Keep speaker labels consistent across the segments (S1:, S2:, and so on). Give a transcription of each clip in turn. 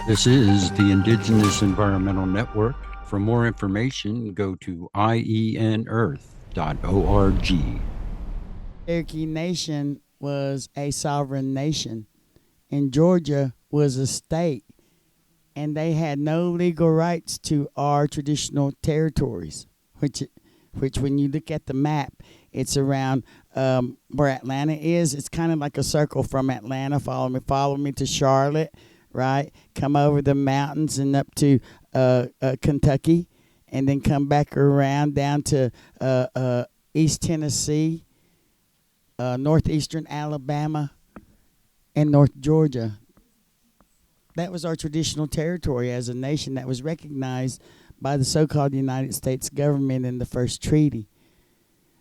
S1: This is the Indigenous Environmental Network. For more information, go to ienearth.org.
S2: Cherokee Nation was a sovereign nation, and Georgia was a state, and they had no legal rights to our traditional territories, which when you look at the map, it's around where Atlanta is. It's kind of like a circle from Atlanta. Follow me to Charlotte, right? Come over the mountains and up to Kentucky, and then come back around down to East Tennessee, northeastern Alabama, and North Georgia. That was our traditional territory as a nation that was recognized by the so-called United States government in the first treaty.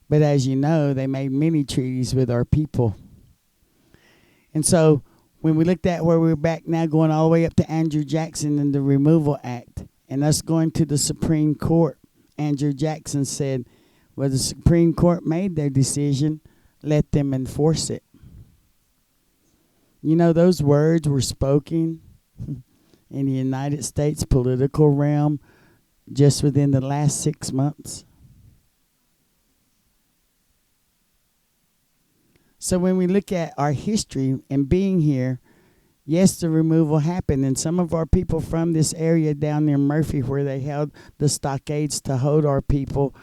S2: But as you know, they made many treaties with our people. And so when we looked at where we're back now, going all the way up to Andrew Jackson and the Removal Act, and us going to the Supreme Court, Andrew Jackson said, well, the Supreme Court made their decision, let them enforce it. You know, those words were spoken in the United States political realm just within the last 6 months. So when we look at our history and being here, yes, the removal happened, and some of our people from this area down near Murphy, where they held the stockades to hold our people,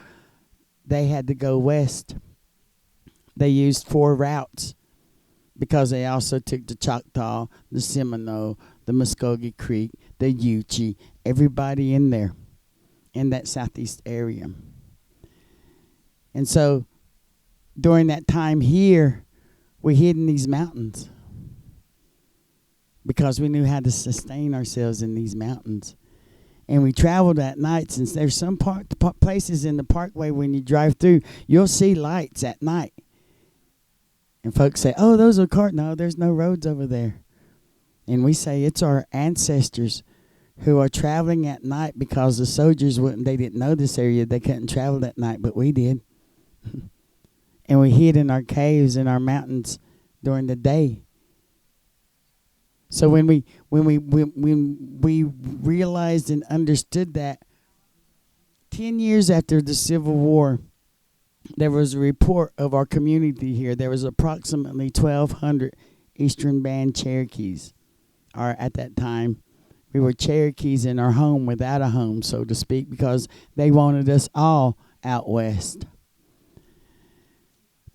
S2: they had to go west. They used 4 routes because they also took the Choctaw, the Seminole, the Muskogee Creek, the Yuchi, everybody in there, in that southeast area. And so during that time here, we hid in these mountains because we knew how to sustain ourselves in these mountains. And we traveled at nights, and there's some places in the parkway when you drive through, you'll see lights at night. And folks say, oh, those are cars. No, there's no roads over there. And we say it's our ancestors who are traveling at night because the soldiers they didn't know this area. They couldn't travel at night, but we did. And we hid in our caves in our mountains during the day. So when we realized and understood that, 10 years after the Civil War, there was a report of our community here. There was approximately 1,200 Eastern Band Cherokees. Or at that time, we were Cherokees in our home without a home, so to speak, because they wanted us all out west.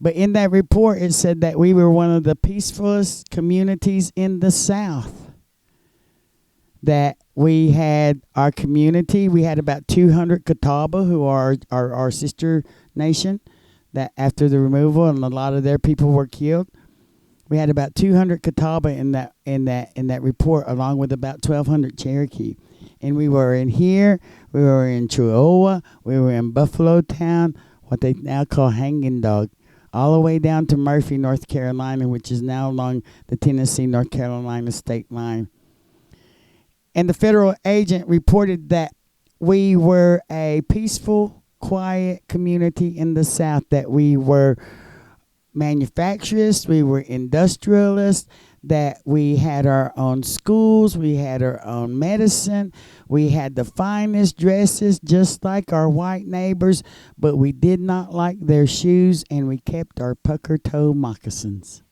S2: But in that report, it said that we were one of the peacefulest communities in the South. That we had our community. We had about 200 Catawba, who are our sister nation, that after the removal, and a lot of their people were killed. We had about 200 Catawba in that report, along with about 1,200 Cherokee. And we were in here. We were in Chihuahua. We were in Buffalo Town, what they now call Hanging Dog, all the way down to Murphy, North Carolina, which is now along the Tennessee-North Carolina state line. And the federal agent reported that we were a peaceful, quiet community in the South, that we were manufacturers, we were industrialists, that we had our own schools, we had our own medicine, we had the finest dresses just like our white neighbors, but we did not like their shoes, and we kept our pucker toe moccasins.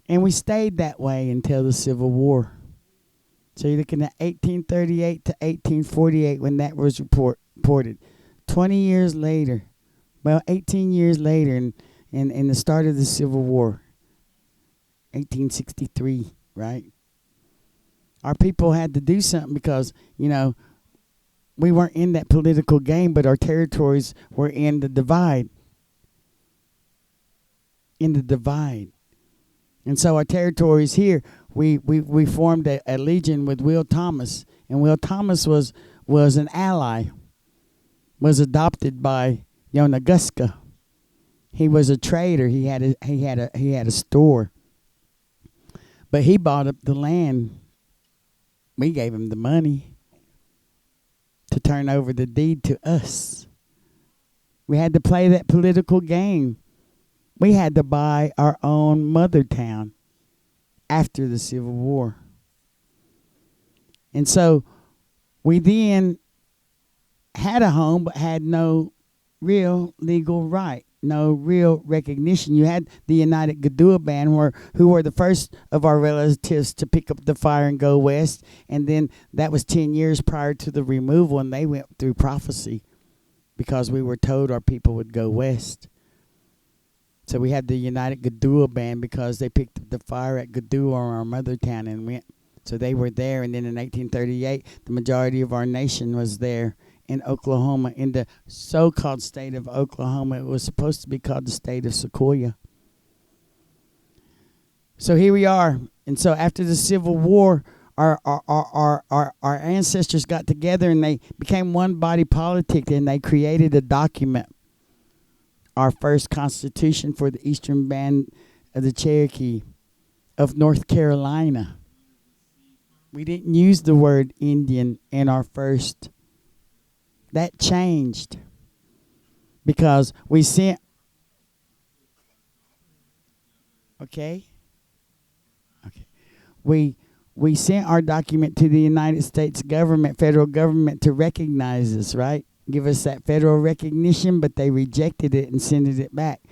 S2: And we stayed that way until the Civil War. So you're looking at 1838 to 1848 when that was reported. 20 years later, 18 years later, in the start of the Civil War, 1863, right? Our people had to do something because, we weren't in that political game, but our territories were in the divide. In the divide. And so our territories here, we formed a legion with Will Thomas. And Will Thomas was an ally, was adopted by Yonaguska. He was a trader. He had a store. But he bought up the land. We gave him the money to turn over the deed to us. We had to play that political game. We had to buy our own mother town after the Civil War. And so we then had a home but had no real legal right, no real recognition. You had the United Gadua Band, who were the first of our relatives to pick up the fire and go west, and then that was 10 years prior to the removal, and they went through prophecy because we were told our people would go west. So we had the United Gadua Band because they picked up the fire at Gadua, our mother town, and went. So they were there, and then in 1838, the majority of our nation was there in Oklahoma, in the so-called state of Oklahoma. It was supposed to be called the state of Sequoia. So here we are. And so after the Civil War, our ancestors got together and they became one body politic, and they created a document, our first constitution for the Eastern Band of the Cherokee of North Carolina. We didn't use the word Indian in our first. That changed because we sent. Okay. We sent our document to the United States government, federal government, to recognize us, right? Give us that federal recognition, but they rejected it and sent it back.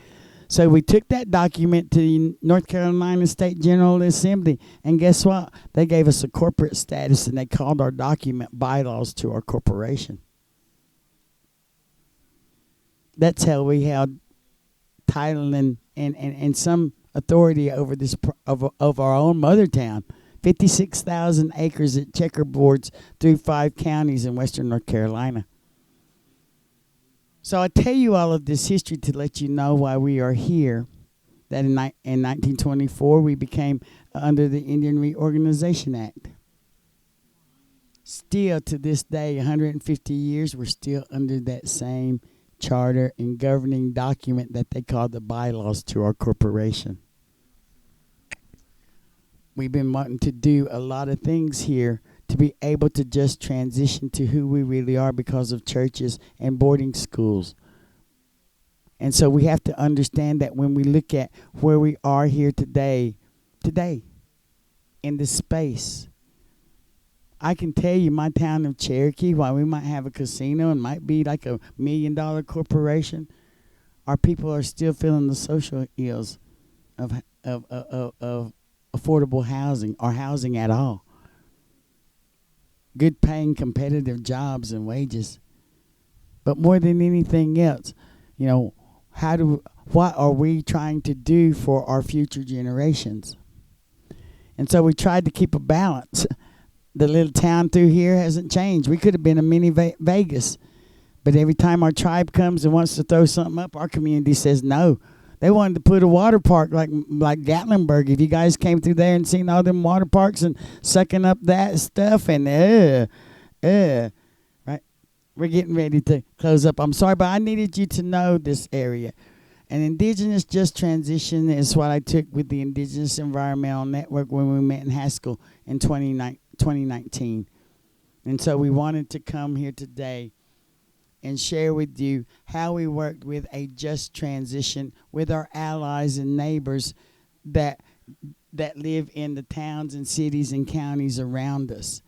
S2: So we took that document to the North Carolina State General Assembly, and guess what? They gave us a corporate status, and they called our document bylaws to our corporation. That's how we held title and some authority over this of our own mother town. 56,000 acres at checkerboards through 5 counties in western North Carolina. So I tell you all of this history to let you know why we are here. That in 1924 we became under the Indian Reorganization Act. Still to this day, 150 years, we're still under that same charter and governing document that they call the bylaws to our corporation. We've been wanting to do a lot of things here to be able to just transition to who we really are because of churches and boarding schools. And so we have to understand that when we look at where we are here today, in this space, I can tell you my town of Cherokee, while we might have a casino and might be like $1 million corporation, our people are still feeling the social ills of affordable housing or housing at all. Good paying competitive jobs and wages. But more than anything else, you know, what are we trying to do for our future generations? And so we tried to keep a balance. The little town through here hasn't changed. We could have been a mini Vegas. But every time our tribe comes and wants to throw something up, our community says no. They wanted to put a water park like Gatlinburg. If you guys came through there and seen all them water parks and sucking up that stuff and right? We're getting ready to close up. I'm sorry, but I needed you to know this area. And Indigenous Just Transition is what I took with the Indigenous Environmental Network when we met in Haskell in 2019. And so we wanted to come here today and share with you how we worked with a just transition with our allies and neighbors that live in the towns and cities and counties around us.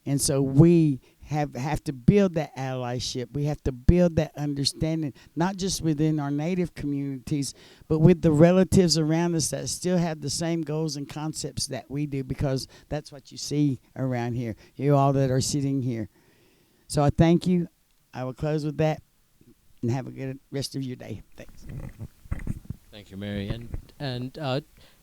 S2: And so we have to build that allyship. We have to build that understanding, not just within our native communities, but with the relatives around us that still have the same goals and concepts that we do, because that's what you see around here, you all that are sitting here. So I thank you. I will close with that, and have a good rest of your day. Thanks.
S3: Thank you, Mary. And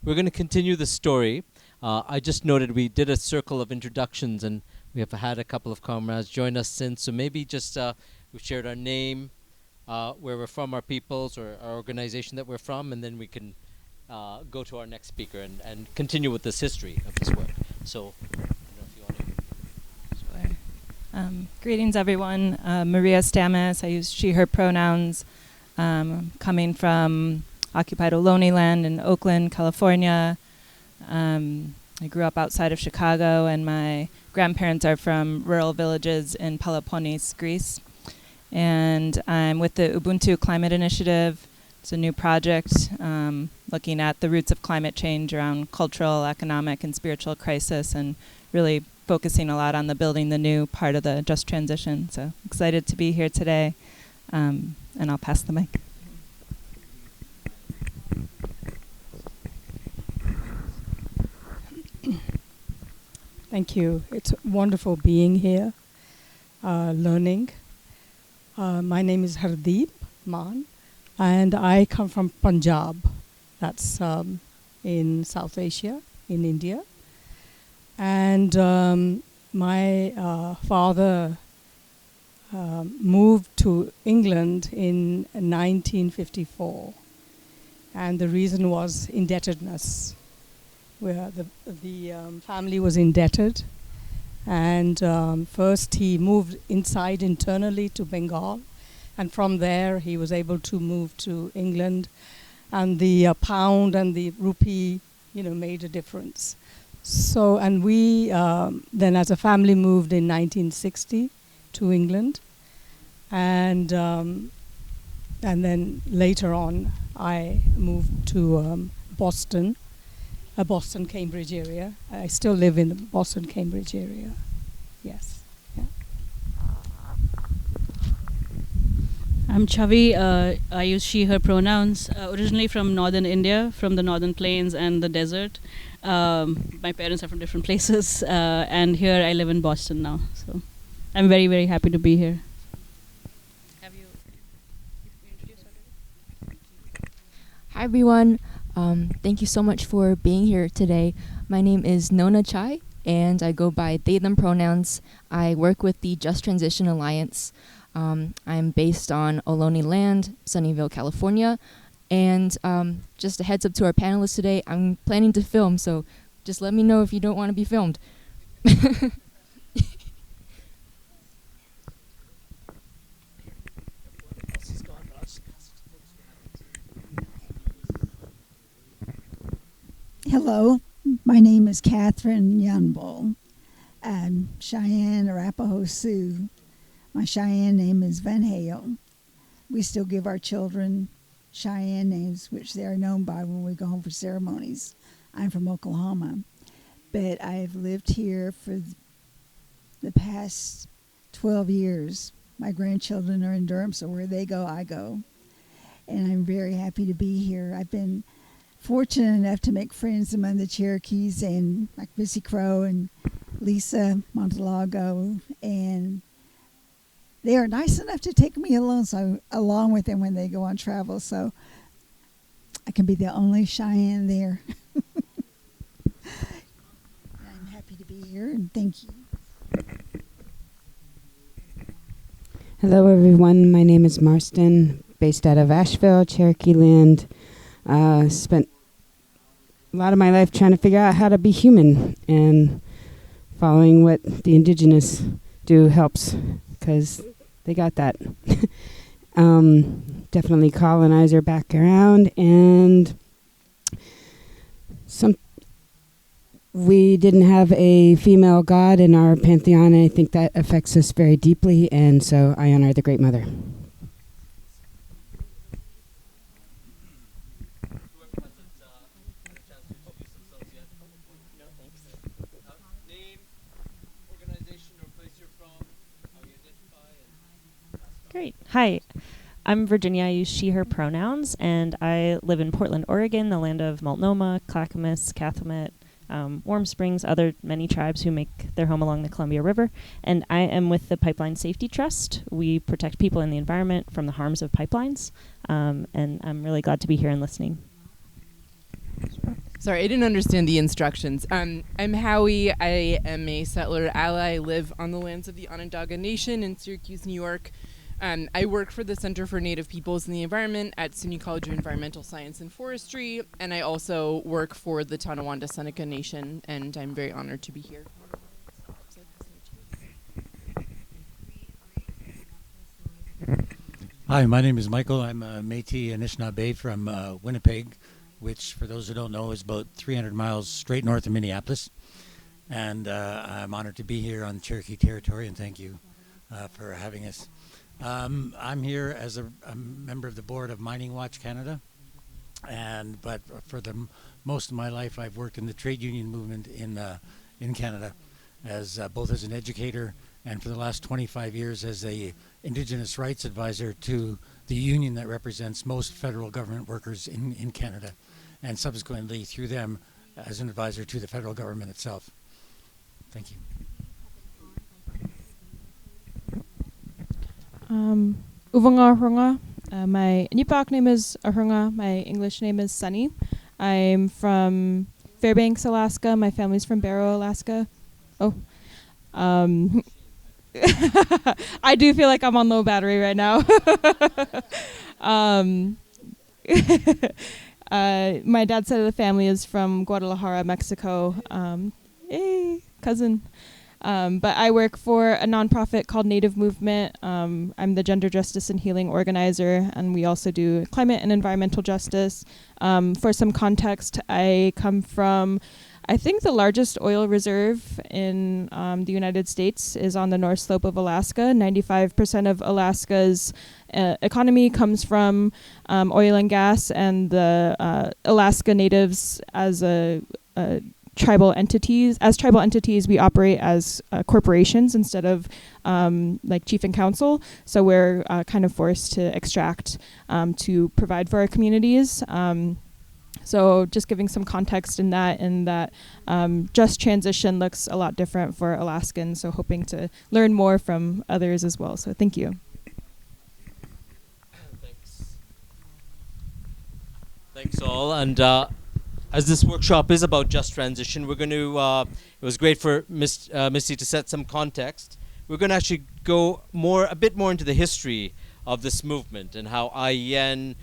S3: we're going to continue the story. I just noted we did a circle of introductions, and we have had a couple of comrades join us since. So maybe just we've shared our name, where we're from, our peoples, or our organization that we're from, and then we can go to our next speaker and continue with this history of this work. So I don't know if you want to.
S4: Greetings, everyone. Maria Stamis. I use she, her pronouns. Coming from occupied Ohlone land in Oakland, California. I grew up outside of Chicago, and my grandparents are from rural villages in Peloponnes, Greece. And I'm with the Ubuntu Climate Initiative, It's a new project looking at the roots of climate change around cultural, economic, and spiritual crisis, and really focusing a lot on the building the new part of the Just Transition. So excited to be here today, and I'll pass the mic.
S5: Thank you. It's wonderful being here, learning. My name is Hardeep Maan, and I come from Punjab. That's in South Asia, in India. And my father moved to England in 1954. And the reason was indebtedness, where the family was indebted. And first he moved inside internally to Bengal. And from there he was able to move to England. And the pound and the rupee, made a difference. So, and we then as a family moved in 1960 to England. And then later on, I moved to Boston, Boston-Cambridge area. I still live in the Boston-Cambridge area. Yes. Yeah.
S6: I'm Chavi. I use she, her pronouns. Originally from northern India, from the northern plains and the desert. My parents are from different places. And here I live in Boston now. So I'm very, very happy to be here. Have you introduced already?
S7: Hi everyone. Thank you so much for being here today. My name is Nona Chai, and I go by they, them pronouns. I work with the Just Transition Alliance. I'm based on Ohlone land, Sunnyvale, California. And just a heads up to our panelists today, I'm planning to film, so just let me know if you don't want to be filmed.
S8: Hello, my name is Catherine Yunbull. I'm Cheyenne Arapaho Sioux. My Cheyenne name is Van Hale. We still give our children Cheyenne names, which they are known by when we go home for ceremonies. I'm from Oklahoma, but I've lived here for the past 12 years. My grandchildren are in Durham, so where they go, I go. And I'm very happy to be here. I've been fortunate enough to make friends among the Cherokees and like Missy Crowe and Lisa Montalago, and they are nice enough to take me along with them when they go on travel, so I can be the only Cheyenne there. I'm happy to be here, and thank you.
S9: Hello everyone, my name is Marston, based out of Asheville, Cherokee land. Spent a lot of my life trying to figure out how to be human, and following what the Indigenous do helps, because they got that. Definitely colonizer background, and we didn't have a female god in our pantheon, and I think that affects us very deeply, and so I honor the Great Mother.
S10: Great. Hi, I'm Virginia. I use she, her pronouns, and I live in Portland, Oregon, the land of Multnomah, Clackamas, Cathlamet, Warm Springs, other many tribes who make their home along the Columbia River. And I am with the Pipeline Safety Trust. We protect people and the environment from the harms of pipelines, and I'm really glad to be here and listening.
S11: Sorry, I didn't understand the instructions. I'm Howie. I am a settler ally. I live on the lands of the Onondaga Nation in Syracuse, New York. I work for the Center for Native Peoples and the Environment at SUNY College of Environmental Science and Forestry, and I also work for the Tonawanda Seneca Nation, and I'm very honored to be here.
S12: Hi, my name is Michael. I'm a Métis Anishinaabe from Winnipeg, which, for those who don't know, is about 300 miles straight north of Minneapolis. And I'm honored to be here on Cherokee territory, and thank you for having us. I'm here as a member of the board of Mining Watch Canada, but for most of my life I've worked in the trade union movement in Canada, as both as an educator and for the last 25 years as a Indigenous rights advisor to the union that represents most federal government workers in Canada, and subsequently through them as an advisor to the federal government itself. Thank you.
S13: Uvanga Runga. My Nipak name is Ahunga. My English name is Sunny. I'm from Fairbanks, Alaska. My family's from Barrow, Alaska. Oh. I do feel like I'm on low battery right now. My dad's side of the family is from Guadalajara, Mexico. Hey, cousin. But I work for a nonprofit called Native Movement. I'm the Gender Justice and Healing Organizer, and we also do climate and environmental justice. For some context, I come from, I think the largest oil reserve in the United States is on the North Slope of Alaska. 95% of Alaska's economy comes from oil and gas, and the Alaska Natives as tribal entities, we operate as corporations instead of like chief and council. So we're kind of forced to extract to provide for our communities. So just giving some context in that just transition looks a lot different for Alaskans. So hoping to learn more from others as well. So thank you.
S3: Thanks all. And as this workshop is about just transition, we're going to, it was great for Misty to set some context. We're going to actually go a bit more into the history of this movement and how IEN,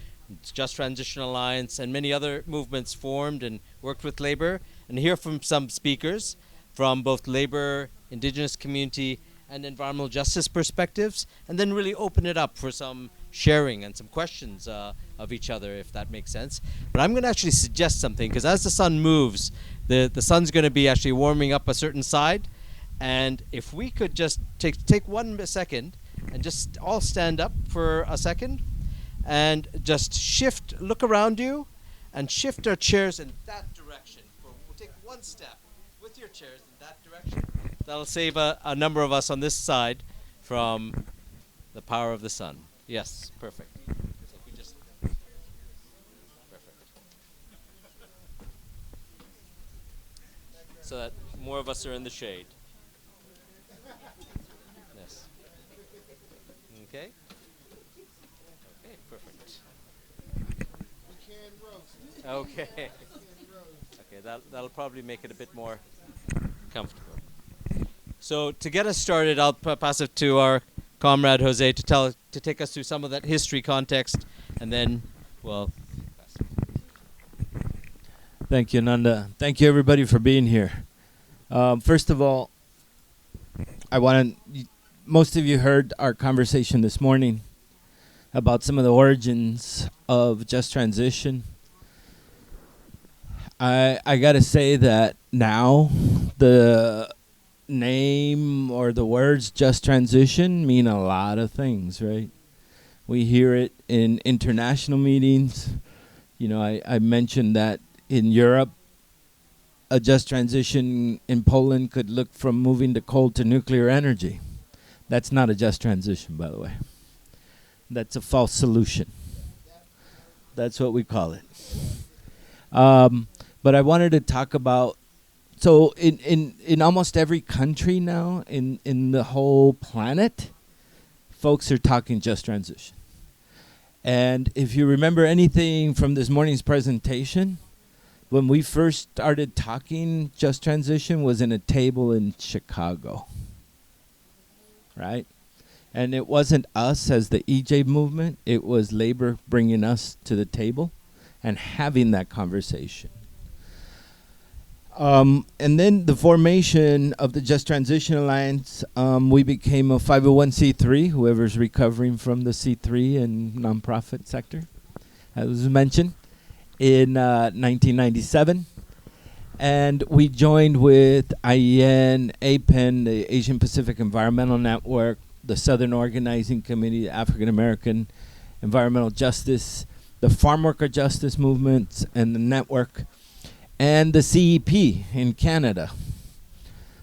S3: Just Transition Alliance, and many other movements formed and worked with labor, and hear from some speakers from both labor, indigenous community, and environmental justice perspectives, and then really open it up for some sharing and some questions of each other, if that makes sense. But I'm going to actually suggest something, because as the sun moves, the sun's going to be actually warming up a certain side, and if we could just take 1 second and just all stand up for a second and just look around you and shift our chairs in that direction. We'll take 1 step with your chairs in that direction. That'll save a number of us on this side from the power of the sun. Yes, perfect. So that more of us are in the shade. Yes. Okay. Okay, perfect. Okay. Okay, that'll probably make it a bit more comfortable. So to get us started, I'll pass it to our comrade Jose to take us through some of that history context, and then, well.
S14: Thank you, Ananda. Thank you, everybody, for being here. First of all, most of you heard our conversation this morning about some of the origins of Just Transition. I got to say that now the name or the words Just Transition mean a lot of things, right? We hear it in international meetings. You know, I mentioned that in Europe, a just transition in Poland could look from moving to coal to nuclear energy. That's not a just transition, by the way. That's a false solution. That's what we call it. But I wanted to talk about, so in almost every country now, in the whole planet, folks are talking just transition. And if you remember anything from this morning's presentation, when we first started talking just transition was in a table in Chicago, right? And it wasn't us as the EJ movement, it was labor bringing us to the table and having that conversation. And then the formation of the Just Transition Alliance, we became a 501c3, whoever's recovering from the C3 and nonprofit sector, as was mentioned, in 1997. And we joined with IEN, APEN, the Asian Pacific Environmental Network, the Southern Organizing Committee, African American Environmental Justice, the Farm Worker Justice Movement and the Network, and the CEP in Canada.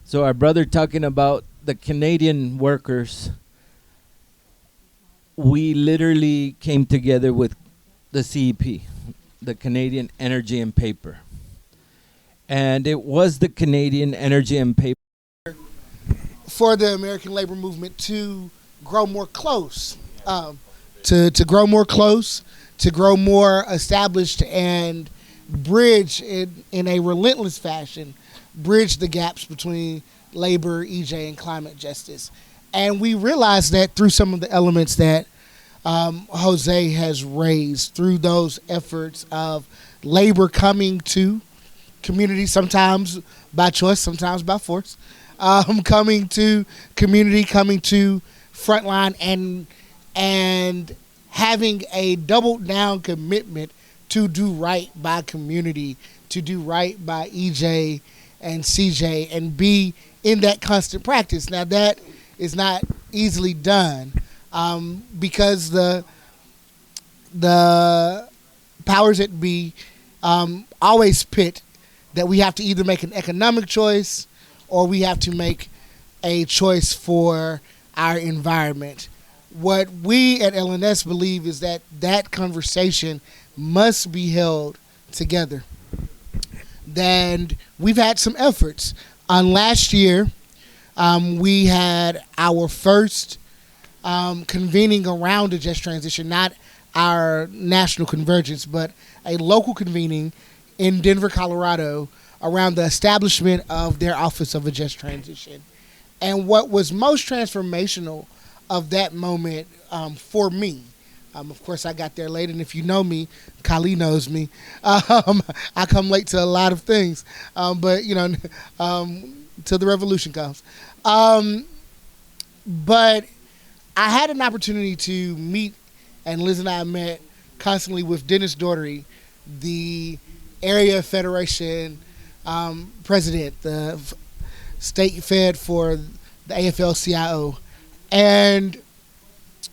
S14: So our brother talking about the Canadian workers, we literally came together with the CEP, the Canadian Energy and Paper. And it was the Canadian Energy and Paper
S15: for the American labor movement to grow more close, to grow more close, to grow more established and bridge in a relentless fashion, bridge the gaps between labor, EJ, and climate justice. And we realized that through some of the elements that Jose has raised, through those efforts of labor coming to community, sometimes by choice, sometimes by force, coming to community, coming to frontline, and having a doubled down commitment to do right by community, to do right by EJ and CJ, and be in that constant practice. Now that is not easily done because the powers that be always pit that we have to either make an economic choice or we have to make a choice for our environment. What we at LNS believe is that that conversation must be held together. And we've had some efforts. Last year, we had our first convening around the Just Transition, not our national convergence, but a local convening in Denver, Colorado, around the establishment of their Office of a Just Transition. And what was most transformational of that moment for me, of course I got there late, and if you know me, Kali knows me, I come late to a lot of things, but you know, till the revolution comes. But I had an opportunity to meet, and Liz and I met constantly with Dennis Daugherty, the area federation president, the state fed for the AFL-CIO. And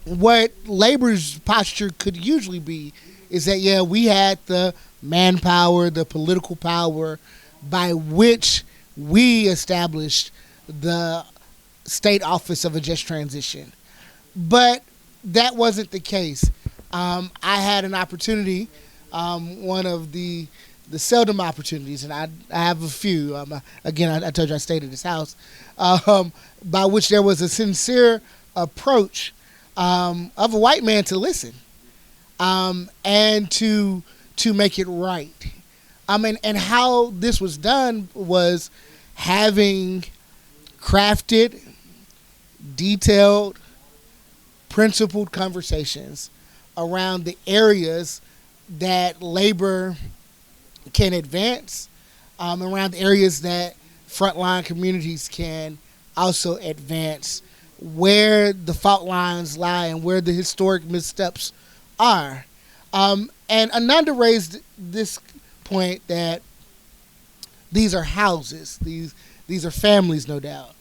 S15: what labor's posture could usually be is that, yeah, we had the manpower, the political power by which we established the state office of a just transition. But that wasn't the case. I had an opportunity, one of the seldom opportunities, and I have a few. Again, I told you I stayed at his house, by which there was a sincere approach of a white man to listen and to make it right. And how this was done was having crafted, detailed, principled conversations around the areas that labor can advance, around areas that frontline communities can also advance, where the fault lines lie and where the historic missteps are. And Ananda raised this point that these are houses, these are families, no doubt.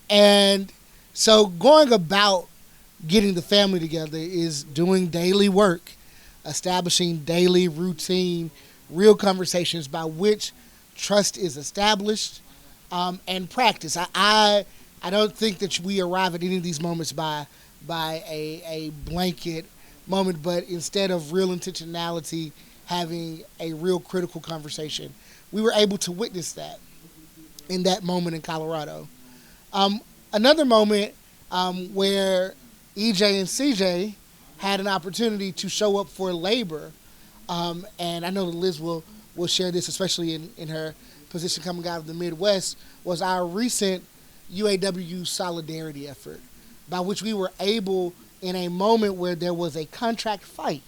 S15: And so going about getting the family together is doing daily work, establishing daily routine, real conversations by which trust is established and practice. I don't think that we arrive at any of these moments by a blanket moment, but instead of real intentionality, having a real critical conversation. We were able to witness that in that moment in Colorado. Another moment where EJ and CJ had an opportunity to show up for labor, and I know that Liz will share this, especially in her position coming out of the Midwest, was our recent UAW solidarity effort, by which we were able, in a moment where there was a contract fight,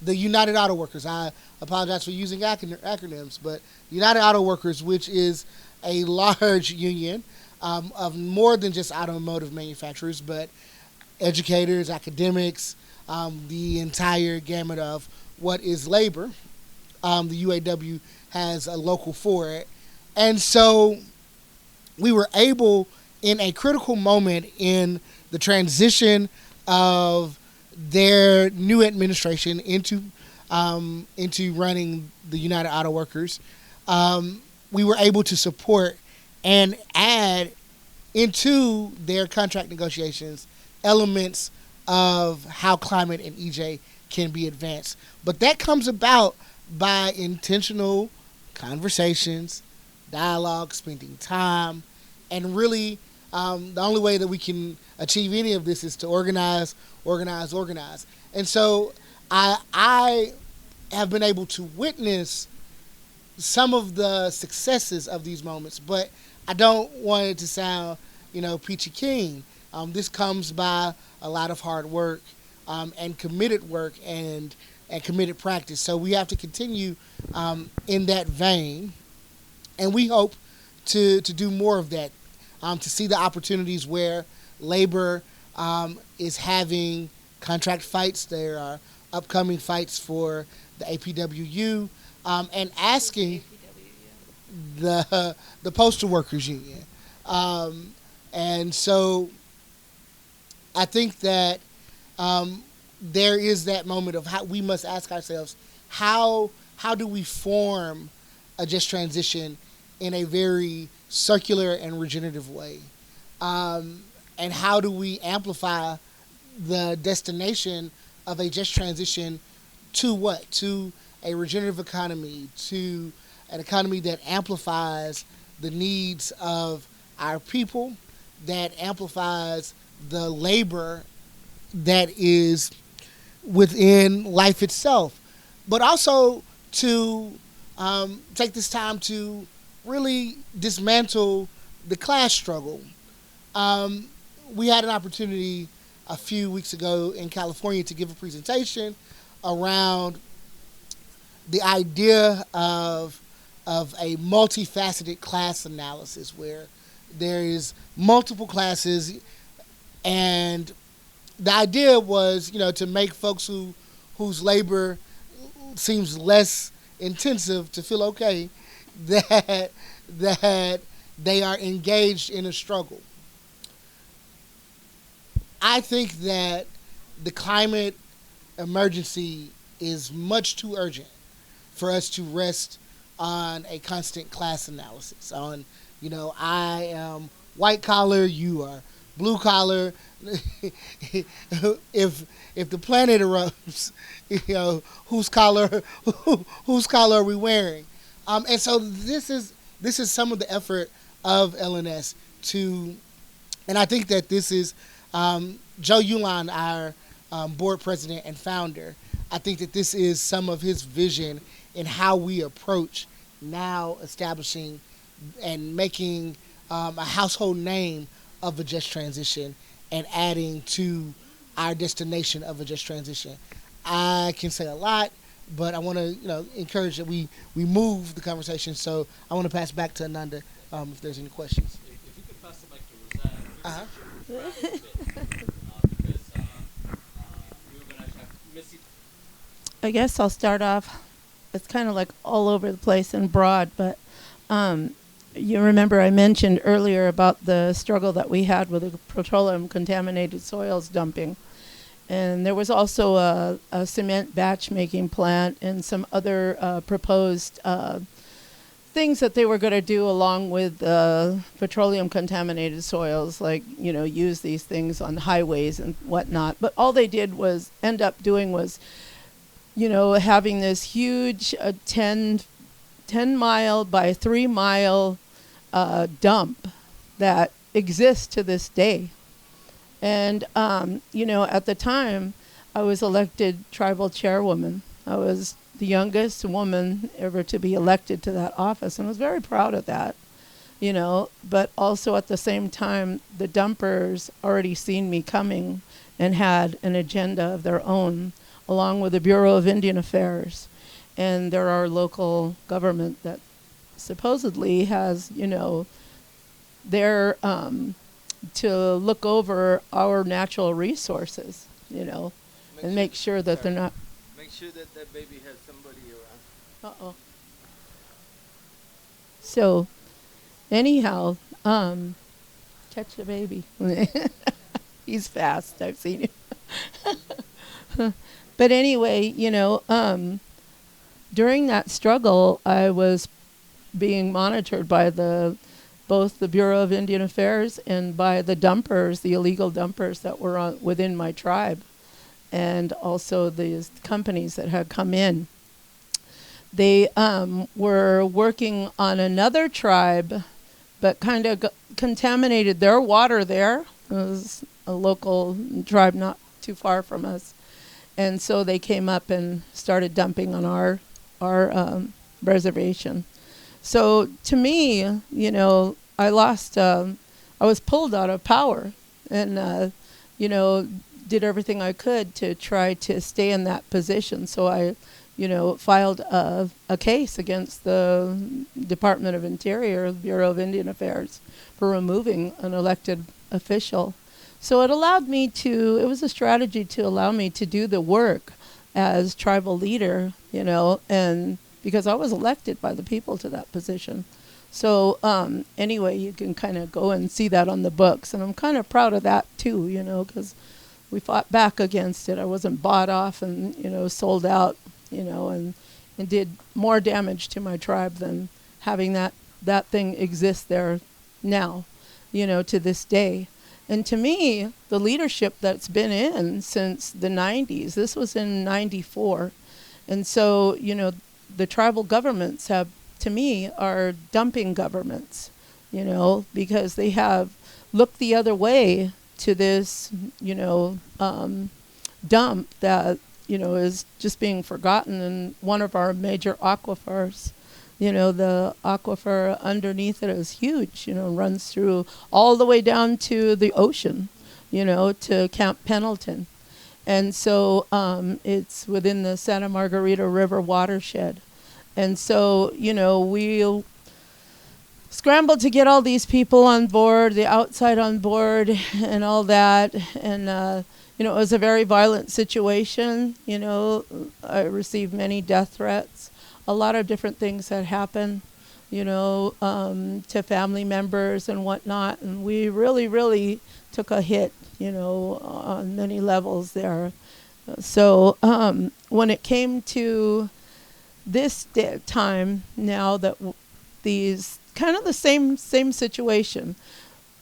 S15: the United Auto Workers, I apologize for using acronyms, but United Auto Workers, which is a large union of more than just automotive manufacturers, but educators, academics, the entire gamut of what is labor. The UAW has a local for it. And so we were able, in a critical moment in the transition of their new administration into running the United Auto Workers, we were able to support and add into their contract negotiations elements of how climate and EJ can be advanced. But that comes about by intentional conversations, dialogue, spending time, and really the only way that we can achieve any of this is to organize. And so I have been able to witness some of the successes of these moments, but I don't want it to sound, peachy keen. This comes by a lot of hard work and committed work and committed practice. So we have to continue in that vein, and we hope to do more of that, to see the opportunities where labor is having contract fights. There are upcoming fights for the APWU, and asking the Postal Workers Union. And so I think that there is that moment of how we must ask ourselves, how do we form a just transition in a very circular and regenerative way? And how do we amplify the destination of a just transition to what? To a regenerative economy, to an economy that amplifies the needs of our people, that amplifies the labor that is within life itself, but also to take this time to really dismantle the class struggle. We had an opportunity a few weeks ago in California to give a presentation around the idea of a multifaceted class analysis where there is multiple classes, and the idea was, to make folks whose labor seems less intensive to feel okay that they are engaged in a struggle. I think that the climate emergency is much too urgent for us to rest on a constant class analysis. On, I am white collar, you are blue collar. If the planet erupts, whose collar are we wearing? And so this is some of the effort of LNS to, and I think that this is Joe Ulan, our board president and founder. I think that this is some of his vision in how we approach now establishing and making a household name of a just transition and adding to our destination of a just transition. I can say a lot, but I want to encourage that we move the conversation. So I want to pass back to Ananda if there's any questions.
S3: If you could pass the mic to Rosalind.
S16: I guess I'll start off. It's kind of like all over the place and broad, but you remember I mentioned earlier about the struggle that we had with the petroleum contaminated soils dumping. And there was also a cement batch making plant and some other proposed things that they were going to do along with petroleum contaminated soils, like, use these things on highways and whatnot. But all they did was end up doing was, having this huge 10 mile by 3 mile dump that exists to this day. And, at the time, I was elected tribal chairwoman. I was the youngest woman ever to be elected to that office, and I was very proud of that, But also at the same time, the dumpers already seen me coming and had an agenda of their own, along with the Bureau of Indian Affairs. And there are local government that supposedly has, their to look over our natural resources, and make sure that they're not.
S14: Make sure that that baby has somebody around.
S16: Uh-oh. So, anyhow, catch the baby. He's fast. I've seen him. But anyway, during that struggle, I was being monitored by both the Bureau of Indian Affairs and by the dumpers, the illegal dumpers that were within my tribe, and also these companies that had come in. They were working on another tribe, but kind of contaminated their water there. It was a local tribe not too far from us. And so they came up and started dumping on our reservation. So to me, I was pulled out of power and, did everything I could to try to stay in that position. So I, filed a case against the Department of Interior, Bureau of Indian Affairs, for removing an elected official. So it was a strategy to allow me to do the work as tribal leader, and because I was elected by the people to that position. So anyway, you can kind of go and see that on the books. And I'm kind of proud of that too, because we fought back against it. I wasn't bought off and, sold out, and did more damage to my tribe than having that thing exist there now, to this day. And to me, the leadership that's been in since the 90s, this was in 94. And so, the tribal governments to me, are dumping governments, because they have looked the other way to this, dump that, is just being forgotten in one of our major aquifers. The aquifer underneath it is huge, runs through all the way down to the ocean, to Camp Pendleton. And so it's within the Santa Margarita River watershed. And so, we'll scrambled to get all these people on board, the outside on board and all that. And, it was a very violent situation. I received many death threats. A lot of different things had happened, to family members and whatnot. And we really, really took a hit, on many levels there. So when it came to this time now that these kind of the same situation,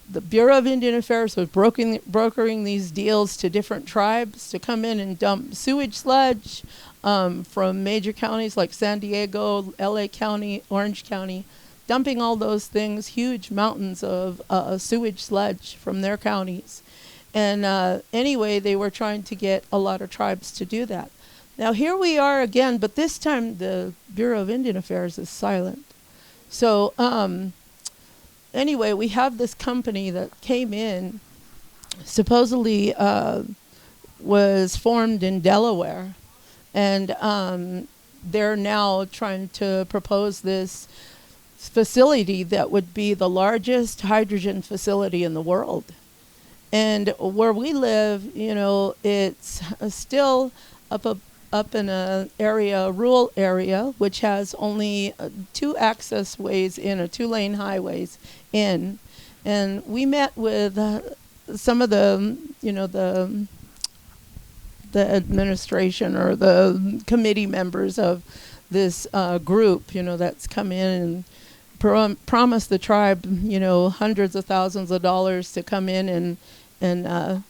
S16: the Bureau of Indian Affairs was brokering these deals to different tribes to come in and dump sewage sludge from major counties like San Diego, LA County, Orange County, dumping all those things, huge mountains of sewage sludge from their counties. And anyway, they were trying to get a lot of tribes to do that. Now here we are again, but this time the Bureau of Indian Affairs is silent. So anyway, we have this company that came in, supposedly was formed in Delaware, and they're now trying to propose this facility that would be the largest hydrogen facility in the world. And where we live, it's still up in a rural area, which has only 2 access ways in, or 2-lane highways in. And we met with some of the administration or the committee members of this group, that's come in and promised the tribe, hundreds of thousands of dollars to come in and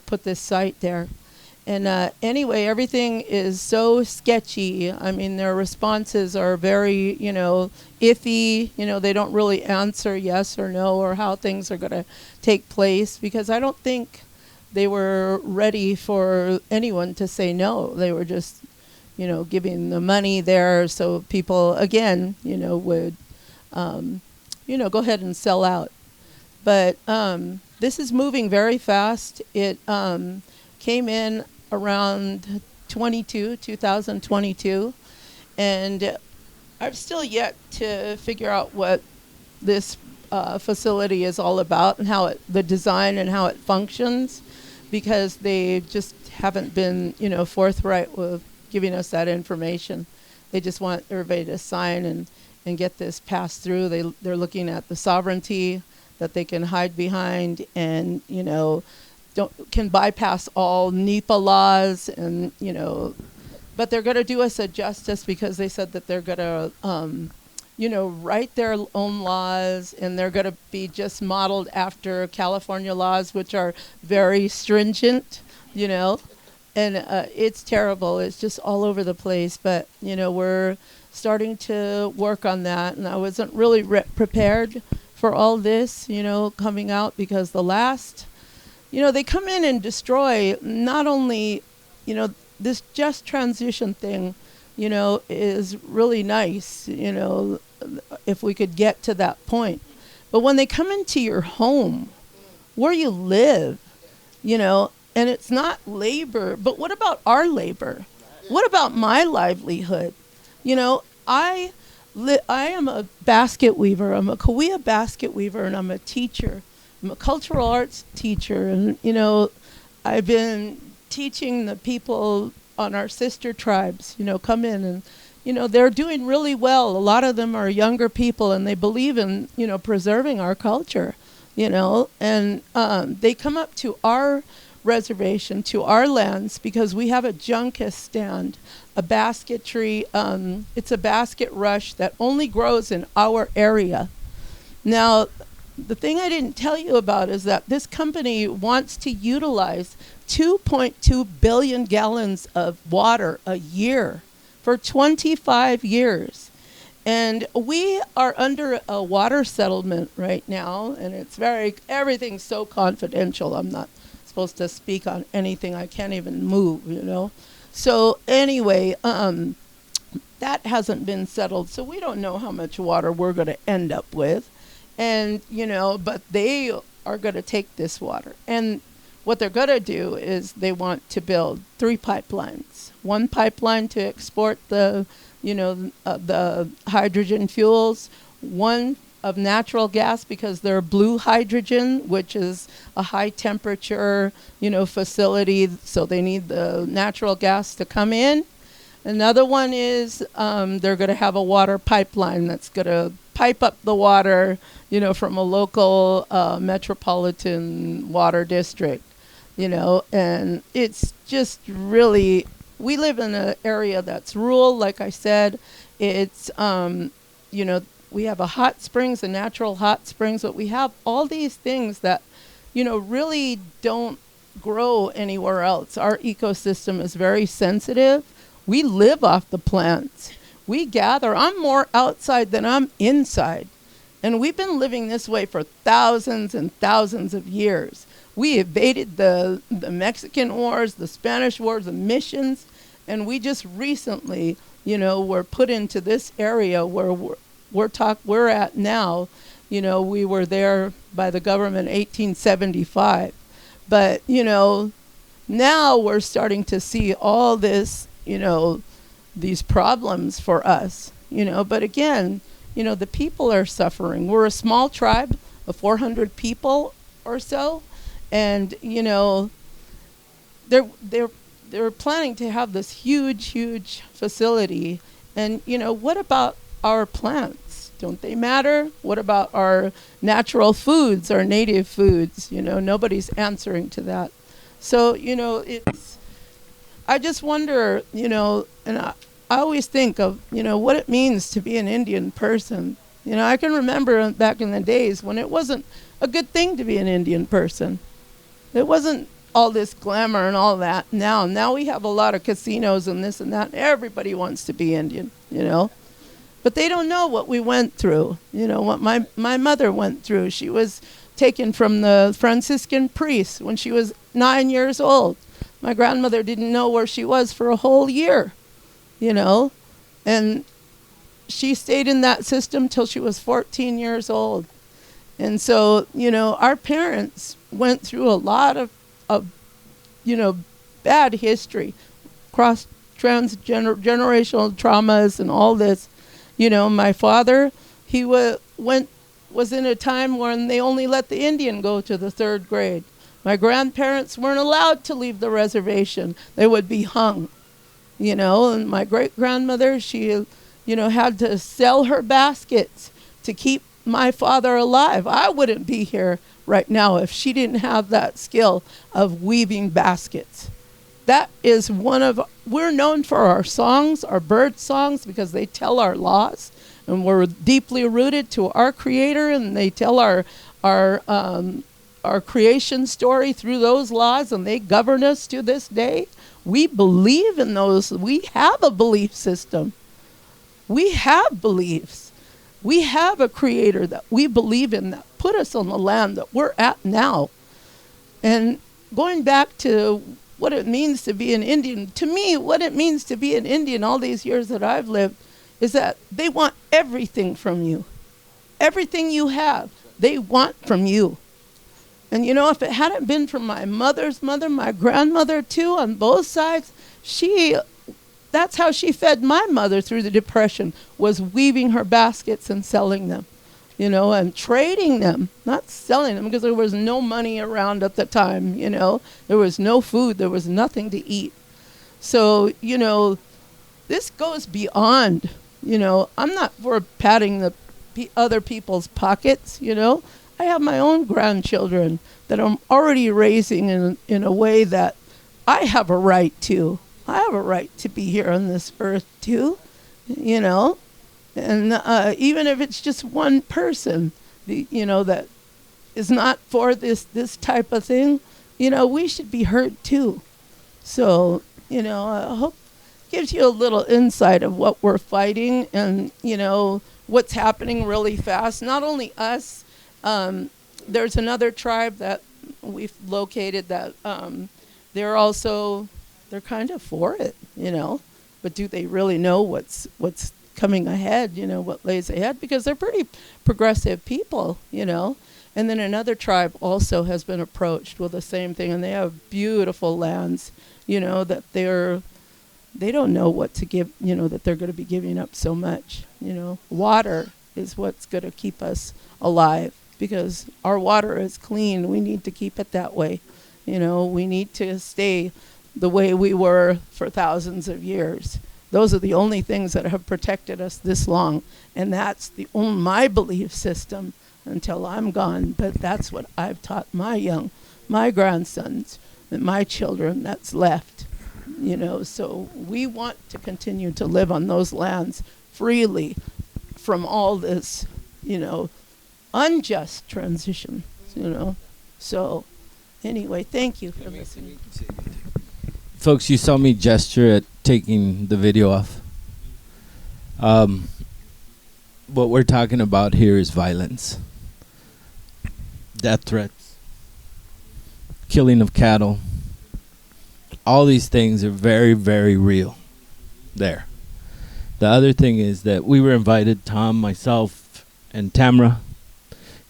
S16: put this site there. And anyway, everything is so sketchy. I mean, their responses are very, iffy. They don't really answer yes or no or how things are going to take place, because I don't think they were ready for anyone to say no. They were just, giving the money there so people, again, would, go ahead and sell out. But this is moving very fast. It came in around 2022, and I've still yet to figure out what this facility is all about and how the design and how it functions, because they just haven't been, forthright with giving us that information. They just want everybody to sign and get this passed through. They're looking at the sovereignty that they can hide behind and, can bypass all NEPA laws and, but they're going to do us a justice because they said that they're going to, write their own laws, and they're going to be just modeled after California laws, which are very stringent, and it's terrible. It's just all over the place. But, we're starting to work on that, and I wasn't really prepared for all this, coming out, because the last, they come in and destroy not only, this just transition thing, is really nice, if we could get to that point. But when they come into your home, where you live, and it's not labor, but what about our labor? What about my livelihood? I am a basket weaver. I'm a Kauai basket weaver, and I'm a teacher. I'm a cultural arts teacher, and, I've been teaching the people on our sister tribes, come in and, they're doing really well. A lot of them are younger people, and they believe in, preserving our culture, and they come up to our reservation, to our lands, because we have a junkus stand, a basketry. It's a basket rush that only grows in our area. Now, the thing I didn't tell you about is that this company wants to utilize 2.2 billion gallons of water a year for 25 years. And we are under a water settlement right now, and everything's so confidential. I'm not supposed to speak on anything. I can't even move, So anyway, that hasn't been settled. So we don't know how much water we're going to end up with. And, but they are going to take this water. And what they're going to do is they want to build 3 pipelines. One pipeline to export the hydrogen fuels, one of natural gas, because they're blue hydrogen, which is a high temperature, facility, so they need the natural gas to come in. Another one is they're going to have a water pipeline that's going to pipe up the water, from a local metropolitan water district, and it's just really, we live in an area that's rural, like I said. It's, we have a hot springs, a natural hot springs, but we have all these things that, really don't grow anywhere else. Our ecosystem is very sensitive. We live off the plants. We gather. I'm more outside than I'm inside. And we've been living this way for thousands and thousands of years. We evaded the Mexican wars, the Spanish wars, the missions, and we just recently, were put into this area where we're at now. We were there by the government in 1875. But, now we're starting to see all this, these problems for us, but again, the people are suffering. We're a small tribe of 400 people or so, and they're planning to have this huge facility. And what about our plants? Don't they matter? What about our natural foods, our native foods? Nobody's answering to that. So it's, I just wonder, and I always think of, what it means to be an Indian person. I can remember back in the days when it wasn't a good thing to be an Indian person. It wasn't all this glamour and all that. Now we have a lot of casinos and this and that. Everybody wants to be Indian, But they don't know what we went through, what my mother went through. She was taken from the Franciscan priest when she was 9 years old. My grandmother didn't know where she was for a whole year, and she stayed in that system till she was 14 years old. And so, our parents went through a lot of bad history, transgenerational traumas and all this. My father, he was in a time when they only let the Indian go to the 3rd grade. My grandparents weren't allowed to leave the reservation. They would be hung, and my great-grandmother, she, had to sell her baskets to keep my father alive. I wouldn't be here right now if she didn't have that skill of weaving baskets. That is we're known for our songs, our bird songs, because they tell our laws, and we're deeply rooted to our creator, and they tell our creation story through those laws, and they govern us to this day. We believe in those. We have a belief system. We have beliefs. We have a creator that we believe in that put us on the land that we're at now. And going back to what it means to be an Indian, to me, what it means to be an Indian all these years that I've lived is that they want everything from you. Everything you have, they want from you. And you know, if it hadn't been for my mother's mother, my grandmother too, on both sides, that's how she fed my mother through the Depression, was weaving her baskets and selling them, you know, and trading them, not selling them, because there was no money around at the time, you know. There was no food, there was nothing to eat. So, you know, this goes beyond, you know, I'm not for patting the other people's pockets, you know. I have my own grandchildren that I'm already raising in a way that I have a right to. I have a right to be here on this earth too, you know. And even if it's just one person, you know, that is not for this type of thing, you know, we should be heard too. So, you know, I hope it gives you a little insight of what we're fighting and, you know, what's happening really fast. Not only us, there's another tribe that we've located that they're kind of for it, you know, but do they really know what's coming ahead, you know, what lays ahead? Because they're pretty progressive people, you know. And then another tribe also has been approached with the same thing, and they have beautiful lands, you know, that they don't know what to give, you know, that they're going to be giving up so much, you know. Water is what's going to keep us alive, because our water is clean. We need to keep it that way, you know. We need to stay the way we were for thousands of years. Those are the only things that have protected us this long, and that's my belief system until I'm gone. But that's what I've taught my grandsons and my children that's left, you know. So we want to continue to live on those lands freely from all this, you know, unjust transition, you know. So anyway, thank you for listening.
S14: Folks, you saw me gesture at taking the video off. What we're talking about here is violence, death threats, killing of cattle. All these things are very, very real there. The other thing is that we were invited, Tom, myself, and Tamara,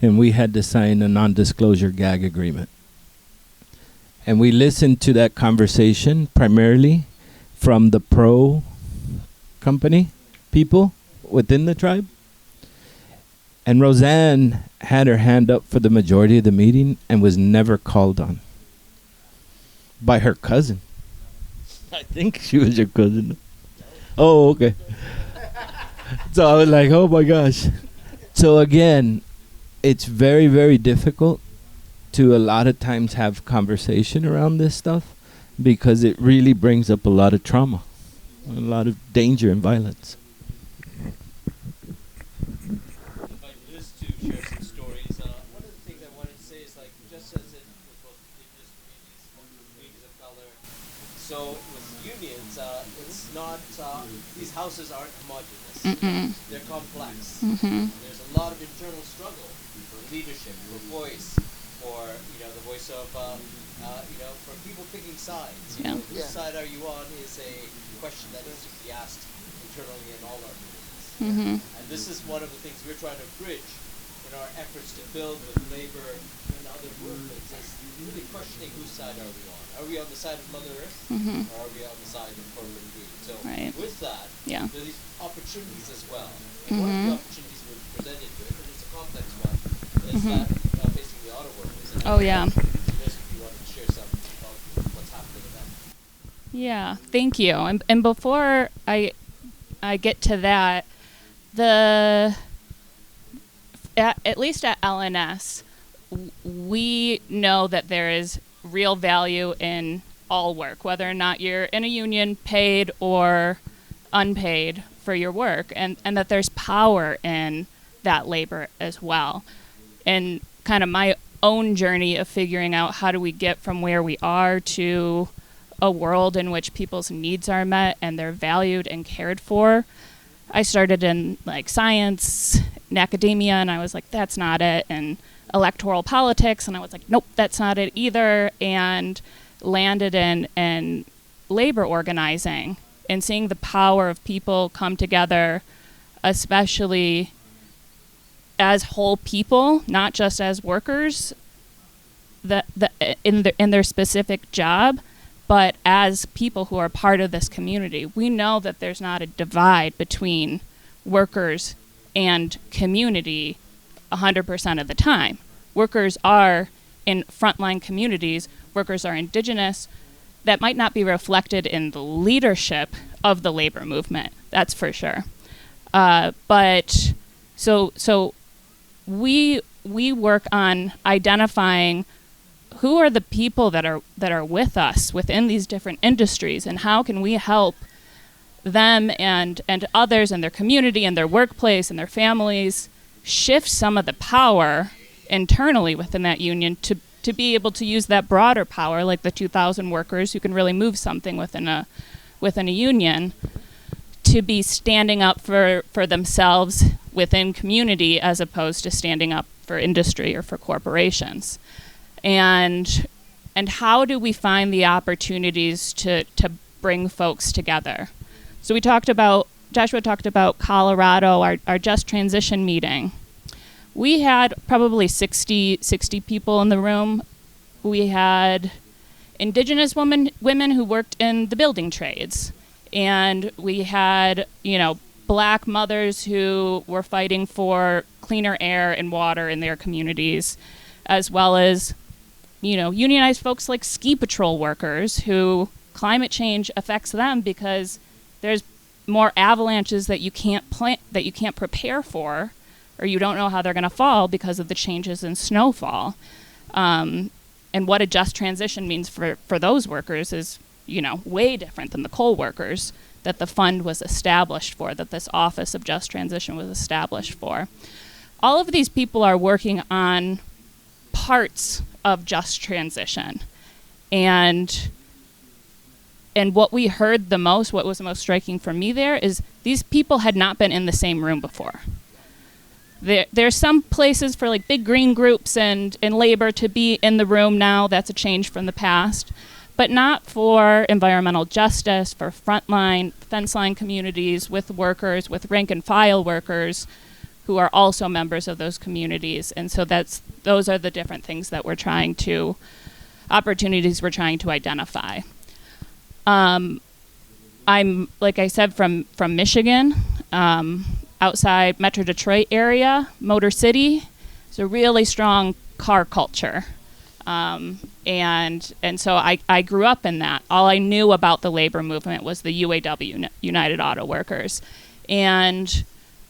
S14: and we had to sign a non-disclosure gag agreement. And we listened to that conversation primarily from the pro company people within the tribe. And Roseanne had her hand up for the majority of the meeting and was never called on by her cousin. I think she was your cousin. Oh, okay. So I was like, oh my gosh. So again, it's very, very difficult to a lot of times have conversation around this stuff, because it really brings up a lot of trauma, a lot of danger and violence.
S3: Invite Liz to share some stories. One of the things I wanted to say is, like, just as it with both Indigenous communities of color, so with unions, it's not, these houses aren't homogenous. They're complex. There's a lot of internal struggle for leadership, for voice, for, you know, the voice of, you know, for people picking sides. You know, whose side are you on is a question that needs to be asked internally in all our communities. And this is one of the things we're trying to bridge in our efforts to build with labor and other movements, is really questioning whose side are we on. Are we on the side of Mother Earth, or are we on the side of corporate greed? So with that, there are these opportunities as well. And one of the opportunities we're presented with, and it's a complex one, is that basically auto workers.
S17: Oh, yeah.
S3: If you want to share something about what's happening with that.
S17: Yeah, thank you. And before I get to that, at least at LNS, we know that there is real value in all work, whether or not you're in a union, paid or unpaid for your work, and that there's power in that labor as well. And kind of my own journey of figuring out how do we get from where we are to a world in which people's needs are met and they're valued and cared for. I started in like science and academia, and I was like, that's not it, and electoral politics, and I was like, nope, that's not it either, and landed in labor organizing and seeing the power of people come together, especially as whole people, not just as workers in their specific job, but as people who are part of this community. We know that there's not a divide between workers and community 100% of the time. Workers are in frontline communities, workers are indigenous. That might not be reflected in the leadership of the labor movement, that's for sure. But so we work on identifying who are the people that are with us within these different industries, and how can we help them and others in their community and their workplace and their families shift some of the power internally within that union to be able to use that broader power, like the 2,000 workers who can really move something within a union, to be standing up for themselves within community as opposed to standing up for industry or for corporations. And how do we find the opportunities to bring folks together? So Joshua talked about Colorado, our Just Transition meeting. We had probably 60 people in the room. We had indigenous women who worked in the building trades. And we had, Black mothers who were fighting for cleaner air and water in their communities, as well as, unionized folks like ski patrol workers who climate change affects them because there's more avalanches that you can't prepare for, or you don't know how they're going to fall because of the changes in snowfall. And what a just transition means for those workers is, way different than the coal workers that the fund was established for, that this Office of Just Transition was established for. All of these people are working on parts of just transition. And what we heard the most, what was the most striking for me there, is these people had not been in the same room before. There's some places for like big green groups and labor to be in the room now. That's a change from the past. But not for environmental justice, for frontline, fence line communities with workers, with rank and file workers who are also members of those communities. And so those are the different things that opportunities we're trying to identify. I'm, like I said, from Michigan, outside Metro Detroit area, Motor City. It's a really strong car culture. And so I grew up in that. All I knew about the labor movement was the UAW, United Auto Workers. And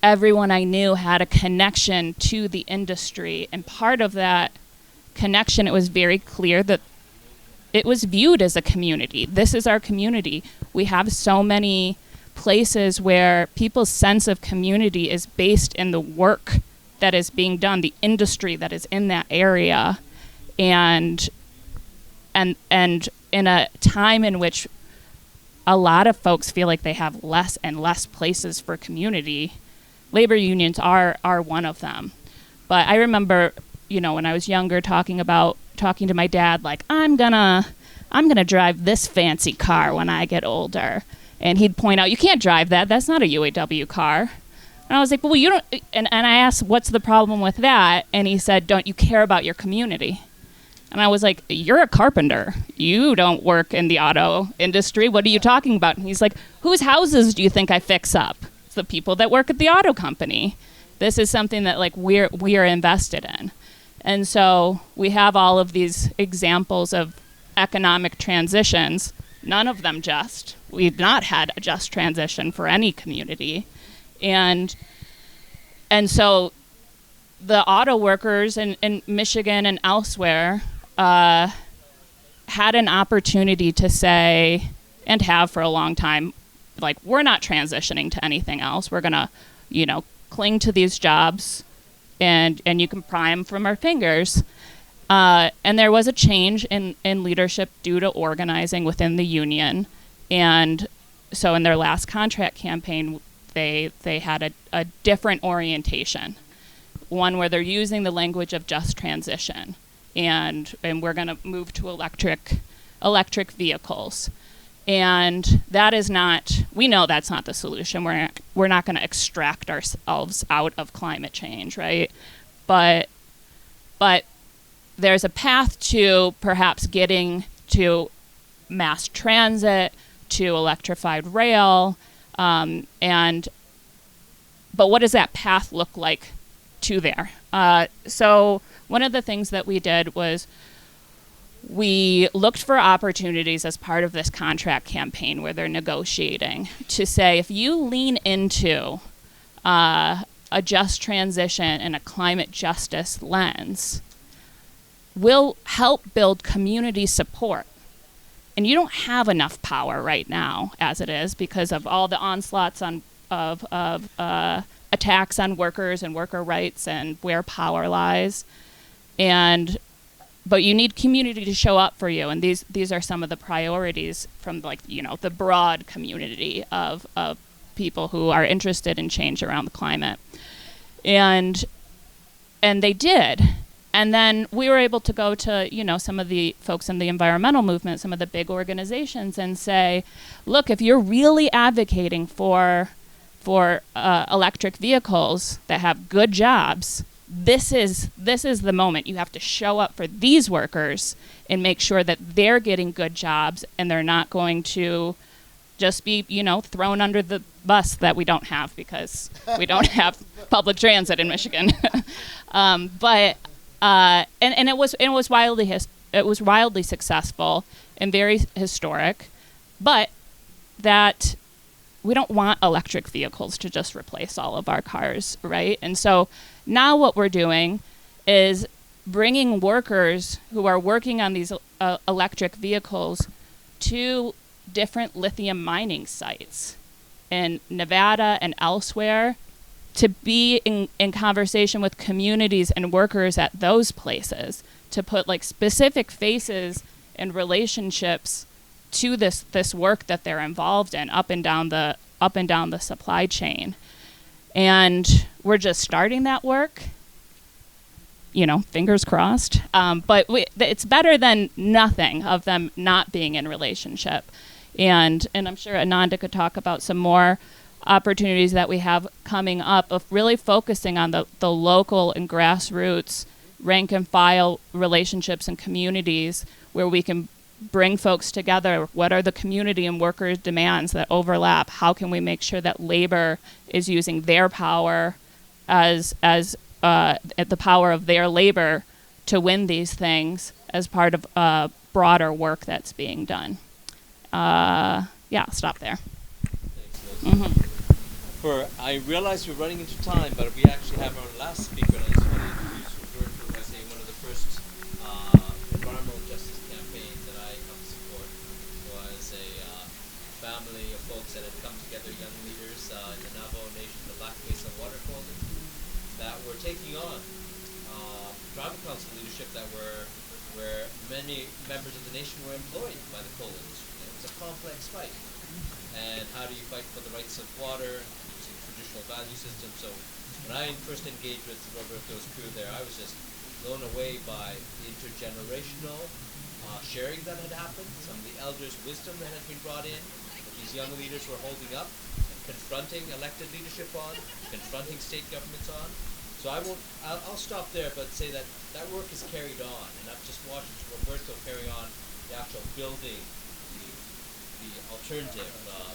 S17: everyone I knew had a connection to the industry. And part of that connection, it was very clear that it was viewed as a community. This is our community. We have so many places where people's sense of community is based in the work that is being done, the industry that is in that area. And in a time in which a lot of folks feel like they have less and less places for community, labor unions are one of them. But I remember, when I was younger, talking to my dad, like, I'm gonna drive this fancy car when I get older. And he'd point out, you can't drive that. That's not a UAW car. And I was like, well, you don't. And I asked, what's the problem with that? And he said, don't you care about your community? And I was like, you're a carpenter. You don't work in the auto industry. What are you talking about? And he's like, whose houses do you think I fix up? It's the people that work at the auto company. This is something that we are invested in. And so we have all of these examples of economic transitions, none of them just. We've not had a just transition for any community. And so the auto workers in Michigan and elsewhere had an opportunity to say, and have for a long time, like, we're not transitioning to anything else. We're going to, cling to these jobs, and you can pry them from our fingers. And there was a change in leadership due to organizing within the union. And so in their last contract campaign, they had a different orientation, one where they're using the language of just transition. And we're going to move to electric vehicles. And that is not, we know that's not the solution. We're not going to extract ourselves out of climate change, right? But there's a path to perhaps getting to mass transit, to electrified rail, but what does that path look like to there? So one of the things that we did was we looked for opportunities as part of this contract campaign where they're negotiating to say, if you lean into a just transition and a climate justice lens, we'll help build community support. And you don't have enough power right now as it is because of all the onslaughts of attacks on workers and worker rights and where power lies. But you need community to show up for you, and these are some of the priorities from the broad community of people who are interested in change around the climate, and they did, and then we were able to go to some of the folks in the environmental movement, some of the big organizations, and say, look, if you're really advocating for electric vehicles that have good jobs, this is the moment. You have to show up for these workers and make sure that they're getting good jobs and they're not going to just be, thrown under the bus that we don't have because we don't have public transit in Michigan. But it was wildly successful and very historic, but that we don't want electric vehicles to just replace all of our cars, right? And so now what we're doing is bringing workers who are working on these electric vehicles to different lithium mining sites in Nevada and elsewhere to be in conversation with communities and workers at those places, to put specific faces and relationships to this work that they're involved in up and down the supply chain. And we're just starting that work, fingers crossed. But it's better than nothing of them not being in relationship. And I'm sure Ananda could talk about some more opportunities that we have coming up of really focusing on the local and grassroots rank and file relationships and communities where we can bring folks together. What are the community and worker demands that overlap? How can we make sure that labor is using their power as the power of their labor to win these things as part of broader work that's being done? I'll stop there.
S3: Thanks, I realize we're running into time, but we actually have our last speaker, and I just want to introduce Roberto as one of the first environmental justice campaigns that I helped support. Was a family of folks that had come together, young leaders in the Navajo Nation, the Black Mesa Water Coalition, that were taking on tribal council leadership where many members of the nation were employed by the coal industry. And it was a complex fight. And how do you fight for the rights of water using traditional value systems? So when I first engaged with Roberto's crew there, I was just blown away by the intergenerational sharing that had happened, some of the elders' wisdom that had been brought in, that these young leaders were holding up, and confronting elected leadership on, confronting state governments on. So I'll stop there, but say that work is carried on, and I've just watched Roberto carry on the actual building, the alternative,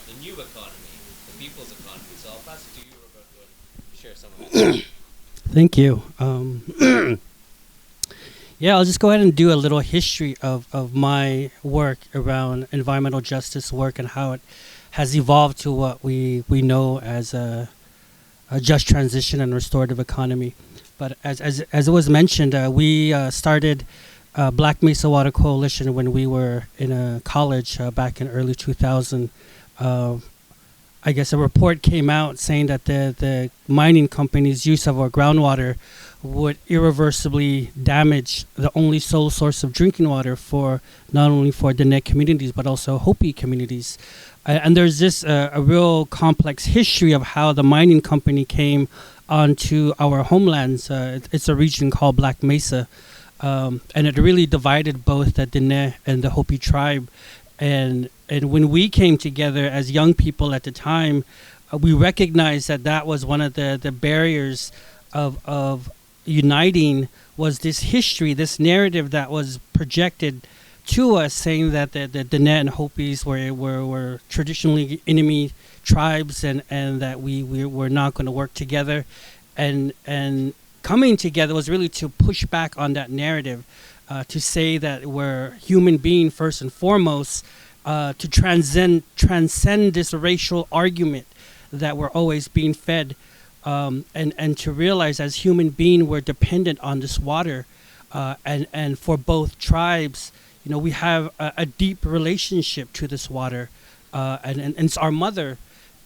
S3: the new economy, the people's economy. So I'll pass it to you, Roberto, and share some of that.
S18: Thank you. I'll just go ahead and do a little history of my work around environmental justice work and how it has evolved to what we know as a just transition and restorative economy. But as it was mentioned, we started Black Mesa Water Coalition when we were in college back in early 2000. I guess a report came out saying that the mining companies' use of our groundwater would irreversibly damage the only sole source of drinking water for not only for Diné communities but also Hopi communities. And there's this a real complex history of how the mining company came onto our homelands. It's a region called Black Mesa, and it really divided both the Diné and the Hopi tribe. And when we came together as young people at the time, we recognized that that was one of the barriers of uniting, was this history, this narrative that was projected to us, saying that the Diné and Hopis were traditionally enemy tribes, and that we were not going to work together. And coming together was really to push back on that narrative, to say that we're human being first and foremost, to transcend this racial argument that we're always being fed, and to realize as human being we're dependent on this water, and for both tribes, we have a deep relationship to this water, and it's our mother.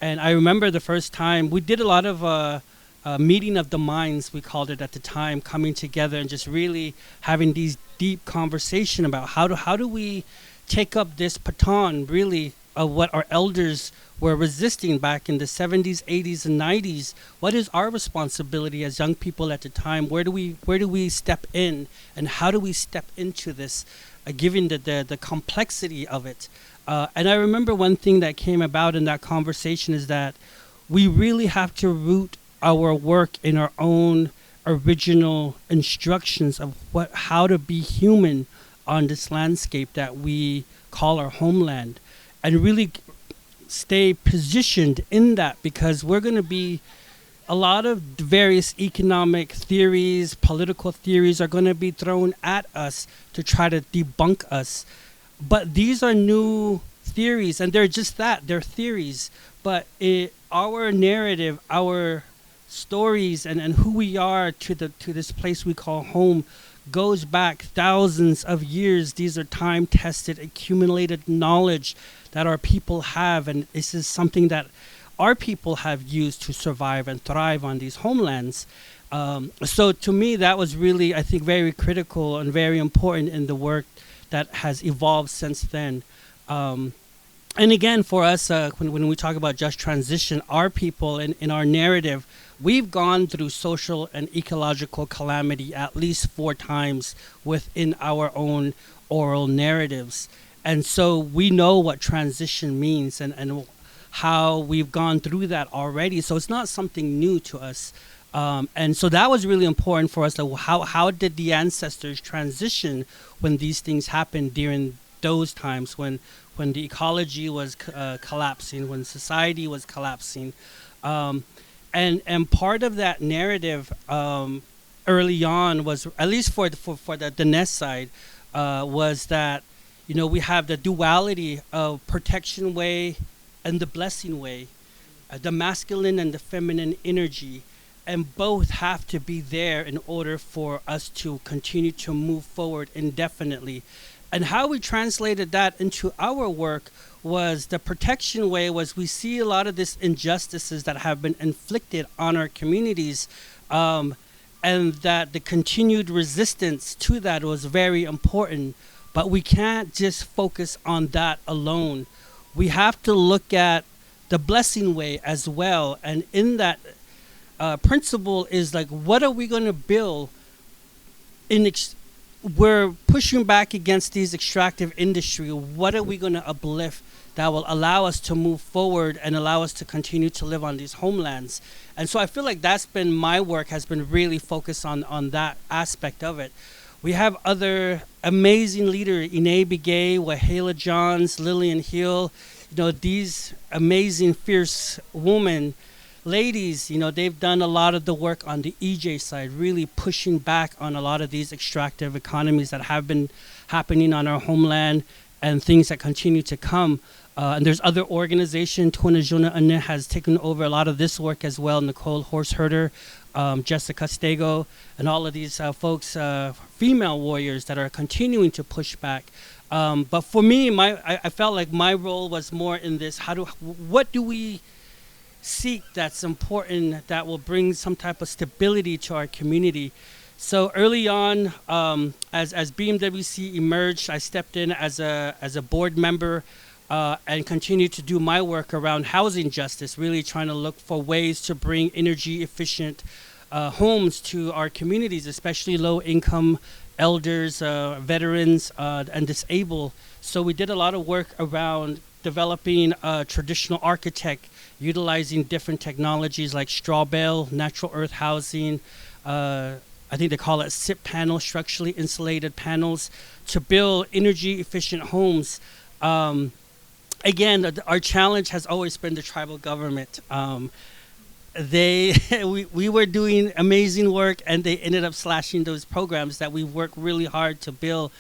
S18: And I remember the first time we did a lot of meeting of the minds, we called it at the time, coming together and just really having these deep conversation about how do we take up this baton, really, of what our elders were resisting back in the 70s, 80s, and 90s. What is our responsibility as young people at the time? Where do we step in, and how do we step into this, given the complexity of it? And I remember one thing that came about in that conversation is that we really have to root our work in our own original instructions of how to be human on this landscape that we call our homeland, and really stay positioned in that, because we're going to be a lot of various economic theories, political theories are going to be thrown at us to try to debunk us. But these are new theories, and they're just that, they're theories. But our narrative, our stories, and who we are to this place we call home goes back thousands of years. These are time-tested, accumulated knowledge that our people have, and this is something that our people have used to survive and thrive on these homelands. So to me, that was really, I think, very critical and very important in the work that has evolved since then. And again, for us, when we talk about just transition, our people in our narrative, we've gone through social and ecological calamity at least 4 times within our own oral narratives. And so we know what transition means and how we've gone through that already. So it's not something new to us. And so that was really important for us. How did the ancestors transition when these things happened during those times, when the ecology was collapsing, when society was collapsing? And part of that narrative early on was, at least for the Diné side, was that, we have the duality of protection way and the blessing way, the masculine and the feminine energy, and both have to be there in order for us to continue to move forward indefinitely. And how we translated that into our work was the protection way was we see a lot of these injustices that have been inflicted on our communities, and that the continued resistance to that was very important. But we can't just focus on that alone. We have to look at the blessing way as well. And in that principle is like, what are we going to build we're pushing back against these extractive industry. What are we going to uplift that will allow us to move forward and allow us to continue to live on these homelands? And so I feel like that's been my work, has been really focused on that aspect of it. We have other amazing leaders, Ine Begay, Wahala Johns, Lillian Hill, these amazing, fierce women, ladies, they've done a lot of the work on the EJ side, really pushing back on a lot of these extractive economies that have been happening on our homeland and things that continue to come. And there's other organization. Tunajuna Ane has taken over a lot of this work as well. Nicole Horseherder, Jessica Stego, and all of these folks, female warriors that are continuing to push back. But for me, I felt like my role was more in this: what do we seek that's important, that will bring some type of stability to our community? So early on, as BMWC emerged, I stepped in as a board member and continued to do my work around housing justice, really trying to look for ways to bring energy efficient homes to our communities, especially low income elders, veterans, and disabled. So we did a lot of work around developing a traditional architect, utilizing different technologies like straw bale, natural earth housing, I think they call it SIP panels, structurally insulated panels, to build energy efficient homes. Again, our challenge has always been the tribal government. We were doing amazing work, and they ended up slashing those programs that we worked really hard to build.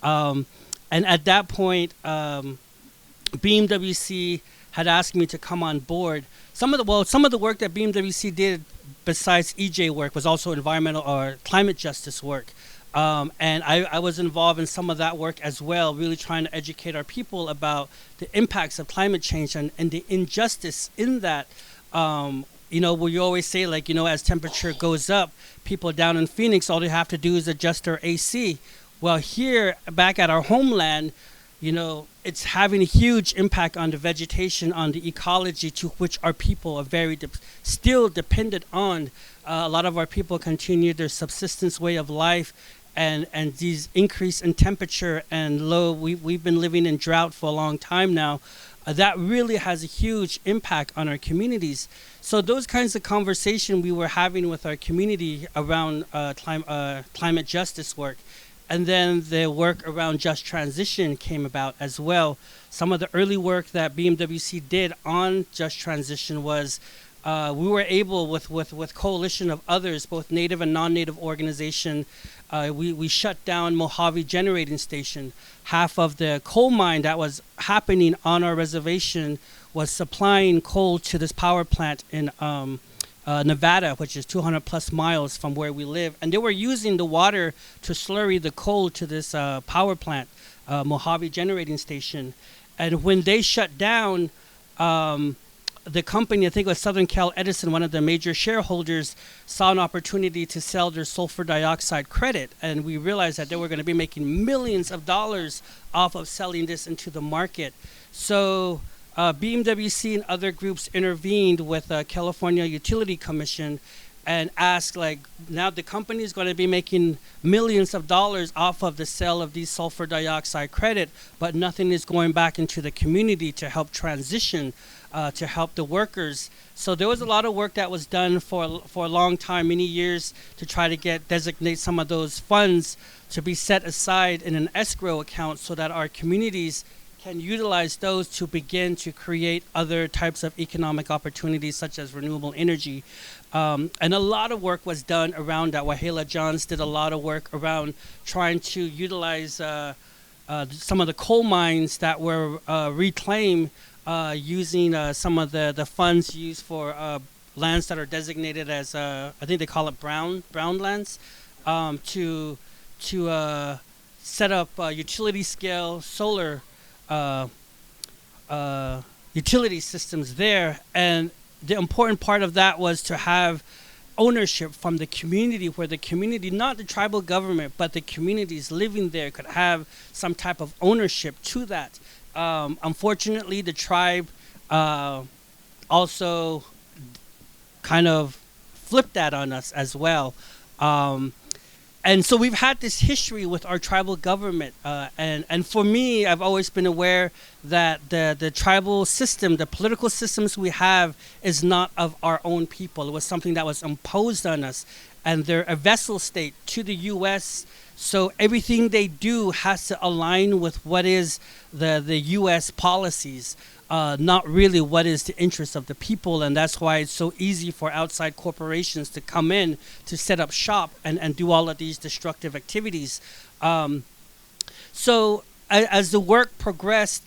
S18: And at that point, BMWC had asked me to come on board. Some of the work that BMWC did besides EJ work was also environmental or climate justice work. And I was involved in some of that work as well, really trying to educate our people about the impacts of climate change and the injustice in that. Where you always say, like, as temperature goes up, people down in Phoenix, all they have to do is adjust their AC. Well, here, back at our homeland, it's having a huge impact on the vegetation, on the ecology, to which our people are very still dependent on. A lot of our people continue their subsistence way of life, and these increase in temperature and low. We've been living in drought for a long time now. That really has a huge impact on our communities. So those kinds of conversation we were having with our community around climate justice work. And then the work around just transition came about as well. Some of the early work that BMWC did on just transition was we were able, with coalition of others, both native and non-native organization, we shut down Mojave Generating Station. Half of the coal mine that was happening on our reservation was supplying coal to this power plant in Nevada, which is 200 plus miles from where we live. And they were using the water to slurry the coal to this power plant, Mojave Generating Station. And when they shut down, the company, I think it was Southern Cal Edison, one of the major shareholders, saw an opportunity to sell their sulfur dioxide credit. And we realized that they were going to be making millions of dollars off of selling this into the market. So BMWC and other groups intervened with California Utility Commission and asked, now the company is going to be making millions of dollars off of the sale of these sulfur dioxide credit, but nothing is going back into the community to help transition, to help the workers. So there was a lot of work that was done for a long time, many years, to try to designate some of those funds to be set aside in an escrow account so that our communities can utilize those to begin to create other types of economic opportunities, such as renewable energy. And a lot of work was done around that. Waheela Johns did a lot of work around trying to utilize some of the coal mines that were reclaimed using some of the funds used for lands that are designated as, I think they call it brown lands, to set up utility scale solar utility systems there. And the important part of that was to have ownership from the community, where the community, not the tribal government, but the communities living there could have some type of ownership to that. Unfortunately, the tribe also kind of flipped that on us as well. And so we've had this history with our tribal government. And for me, I've always been aware that the tribal system, the political systems we have, is not of our own people. It was something that was imposed on us. And they're a vessel state to the U.S., so everything they do has to align with what is the U.S. policies, not really what is the interest of the people. And that's why it's so easy for outside corporations to come in to set up shop and do all of these destructive activities. So as the work progressed,